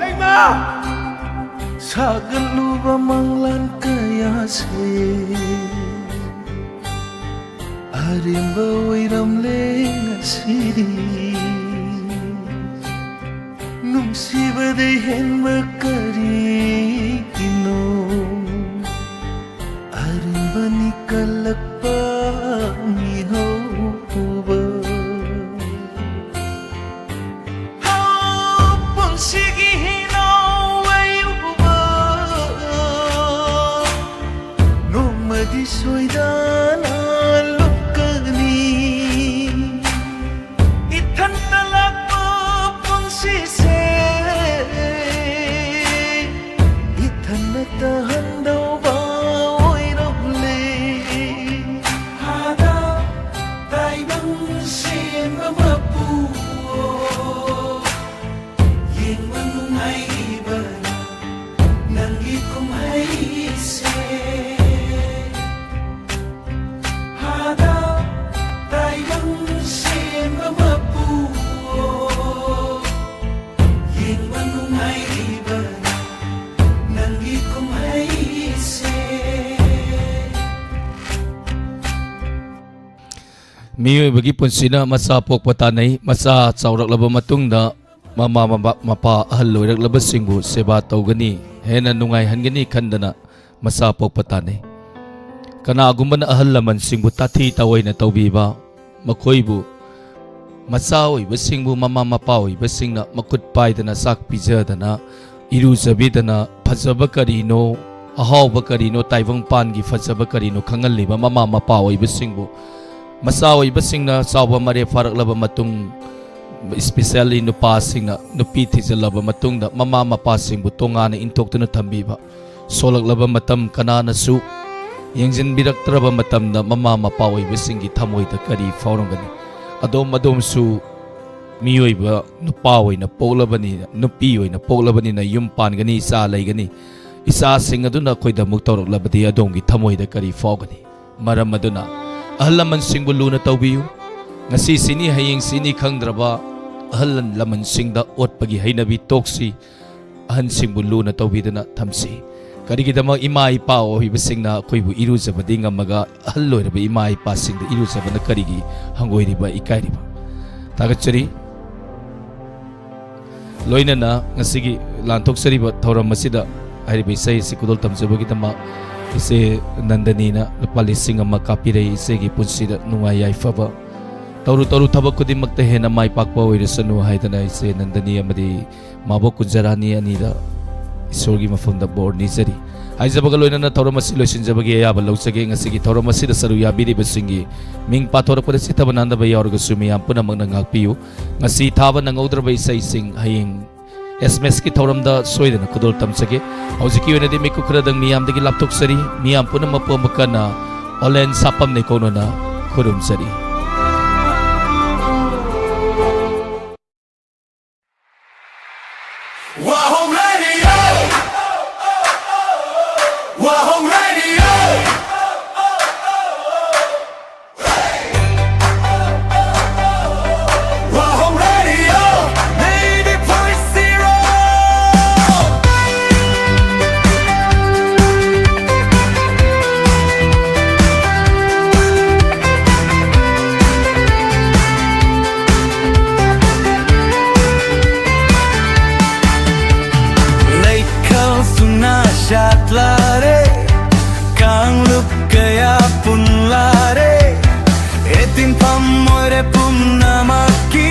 Lema sagal luba manglan kaya se arimba oiram lenga siri nungsibade henba kari ino arimba nikalakpa miho uba punsigi hino ayuba nomadi soidana tahan đâu bao ôi độc lệ hada tai bang sem mapu yeng manungai ba nangi kum hai se hada tai bang sem mapu yeng manungai ba nangi kum hai se Miyobagi punsina masa pokpatanay masa chawraklaba matungda mama mapa ahal loiraklaba singbu seba tawgani hena nungay hangani khandana masa pokpatanay kana agumba na ahal laman singbu tathi taway na tawbiba makoybu masa oiba singbu mama mapa oiba singna makut paidana sak pijadana iruzabidana phajaba karino ahawba karino taibang pangi phajaba karino khangalliba mama mapa oiba singbu masa oiba singna sawba mare faraklaba matung especially nupa singna nupi thijalaba matungda mama mapa singbu tongana intoktuna thambiba solaklaba matam kanana su ꯌꯦꯡꯁꯤꯟꯕꯤꯔꯛꯇ꯭ꯔꯕ ꯃꯇꯝꯗ ꯃꯃꯥ ꯃꯄꯥ ꯑꯣꯏꯕꯁꯤꯡꯒꯤ ꯊꯃꯣꯏꯗ ꯀꯔꯤ ꯐꯥꯎꯔꯝꯒꯅꯤ? ꯑꯗꯣꯝꯁꯨ ꯃꯤꯑꯣꯏꯕ ꯅꯨꯄꯥ ꯑꯣꯏꯅ ꯄꯣꯛꯂꯕꯅꯤꯅ, ꯅꯨꯄꯤ ꯑꯣꯏꯅ ꯄꯣꯛꯂꯕꯅꯤꯅ ꯌꯨꯝ ꯄꯥꯟꯒꯅꯤ, ꯏꯆꯥ ꯂꯩꯒꯅꯤ. ꯏꯆꯥꯁꯤꯡ ꯑꯗꯨꯅ ꯑꯩꯈꯣꯏꯗ ꯑꯃꯨꯛ ꯇꯧꯔꯛꯂꯕꯗꯤ ꯑꯗꯣꯝꯒꯤ ꯊꯃꯣꯏꯗ ꯀꯔꯤ ꯐꯥꯎꯒꯅꯤ? ꯃꯔꯝ ꯑꯗꯨꯅ ꯑꯍꯜ ꯂꯃꯟꯁꯤꯡꯕꯨ ꯂꯨꯅ ꯇꯧꯕꯤꯌꯨ. ꯉꯁꯤ ꯁꯤꯅꯤ ꯍꯌꯦꯡ ꯁꯤꯅꯤ ꯈꯪꯗ꯭ꯔꯕ ꯑꯍꯜ ꯂꯃꯟꯁꯤꯡꯗ ꯑꯣꯠꯄꯒꯤ ꯍꯩꯅꯕꯤ ꯇꯣꯛꯁꯤ. ꯑꯍꯟꯁꯤꯡꯕꯨ ꯂꯨꯅ ꯇꯧꯕꯤꯗꯨꯅ ꯊꯝꯁꯤ. ꯀꯔꯤꯒꯤꯗꯃꯛ ꯏꯃꯥ ꯏꯄꯥ ꯑꯣꯏꯕꯁꯤꯡꯅ ꯑꯩꯈꯣꯏꯕꯨ ꯏꯔꯨꯖꯕꯗꯤ ꯉꯝꯃꯒ ꯑꯍꯜ ꯑꯣꯏꯔꯕ ꯏꯃꯥ ꯏꯄꯥꯁꯤꯡꯗ ꯏꯔꯨꯖꯕꯅ ꯀꯔꯤꯒꯤ ꯍꯪꯒꯣꯏꯔꯤꯕ, ꯏꯀꯥꯏꯔꯤꯕ? ꯊꯥꯒꯠꯆꯔꯤ. ꯂꯣꯏꯅꯅ ꯉꯁꯤꯒꯤ ꯂꯥꯟꯊꯣꯛꯆꯔꯤꯕ ꯊꯧꯔꯝ ꯑꯁꯤꯗ ꯍꯥꯏꯔꯤꯕ ꯏꯁꯩ ꯑꯁꯤ ꯈꯨꯗꯣꯜ ꯇꯝꯖꯕꯒꯤꯗꯃꯛ ꯏꯆꯦ ꯅꯟꯗꯅꯤꯅ ꯂꯨꯄꯥ 1,000 ꯀꯥꯞꯄꯤꯔꯛꯏ. ꯏꯆꯦꯒꯤ ꯄꯨꯟꯁꯤꯗ ꯅꯨꯡꯉꯥꯏ ꯌꯥꯏꯐꯕ, ꯇꯧꯔꯨ ꯊꯕꯛ ꯈꯨꯗꯤꯡꯃꯛꯇ ꯍꯦꯟꯅ ꯃꯥꯏ ꯄꯥꯛꯄ ꯑꯣꯏꯔꯁꯅꯨ ꯍꯥꯏꯗꯅ ꯏꯆꯦ ꯅꯟꯗꯅꯤ ꯑꯃꯗꯤ ꯃꯥꯕꯣꯛ ꯀꯨꯟꯖꯔꯥꯅꯤ ꯑꯅꯤꯗ ꯏꯁꯣꯔꯒꯤ ꯃꯐꯝꯗ ꯕꯣꯔ ꯅꯤꯖꯔꯤ. ꯍꯥꯏꯖꯕꯒ ꯂꯣꯏꯅꯅ ꯊꯧꯔꯝ ꯑꯁꯤ ꯂꯣꯏꯁꯤꯟꯖꯕꯒꯤ ꯑꯌꯥꯕ ꯂꯧꯖꯒꯦ. ꯉꯁꯤꯒꯤ ꯊꯧꯔꯝ ꯑꯁꯤꯗ ꯁꯔꯨꯛ ꯌꯥꯕꯤꯔꯤꯕꯁꯤꯡꯒꯤ ꯃꯤꯡ ꯄꯥꯊꯣꯔꯛꯄꯗ ꯆꯤꯠꯇꯕ ꯅꯥꯟꯗꯕ ꯌꯥꯎꯔꯒꯁꯨ ꯃꯤꯌꯥꯝ ꯄꯨꯝꯅꯃꯛꯅ ꯉꯥꯛꯄꯤꯌꯨ. ꯉꯁꯤ ꯊꯥꯕ ꯅꯪꯍꯧꯗ꯭ꯔꯕ ꯏꯁꯩꯁꯤꯡ ꯍꯌꯦꯡ SMS-ꯀꯤ ꯊꯧꯔꯝꯗ ꯁꯣꯏꯗꯅ ꯈꯨꯗꯣꯜ ꯇꯝꯖꯒꯦ. ꯍꯧꯖꯤꯛꯀꯤ ꯑꯣꯏꯅꯗꯤ ꯃꯤꯀꯨꯞ ꯈꯔꯗꯪ ꯃꯤꯌꯥꯝꯗꯒꯤ ꯂꯥꯞꯊꯣꯛꯆꯔꯤ. ꯃꯤꯌꯥꯝ ꯄꯨꯝꯅꯃꯛꯄꯨ ꯑꯃꯨꯛ ꯍꯟꯅ ꯑꯣꯂꯦꯟ ꯁꯥꯄꯝ ꯅꯩꯀꯣꯅꯅ ꯈꯨꯔꯨꯝꯖꯔꯤ. Wahoo Radio! Wahoo Radio! Wahoo Radio! 90.0! Shat lare, kang luk kaya pun lare, etin pamoire pun namaki,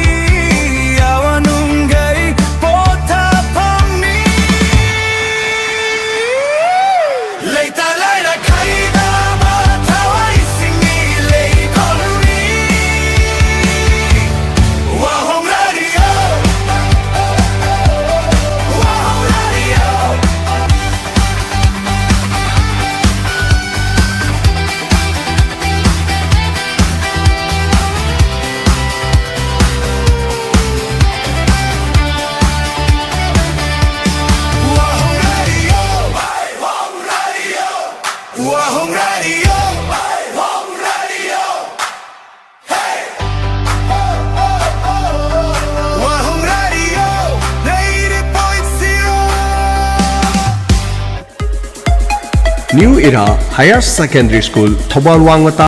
awanungai pota pamni. Leita laira kaida matawai singi lei koloni. Wahoo Radio, Wahoo Radio. Wahoo Radio, Wahoo Radio, hey! Wahoo Radio, 90.0. New Era Higher Secondary School, Thobal Wangmata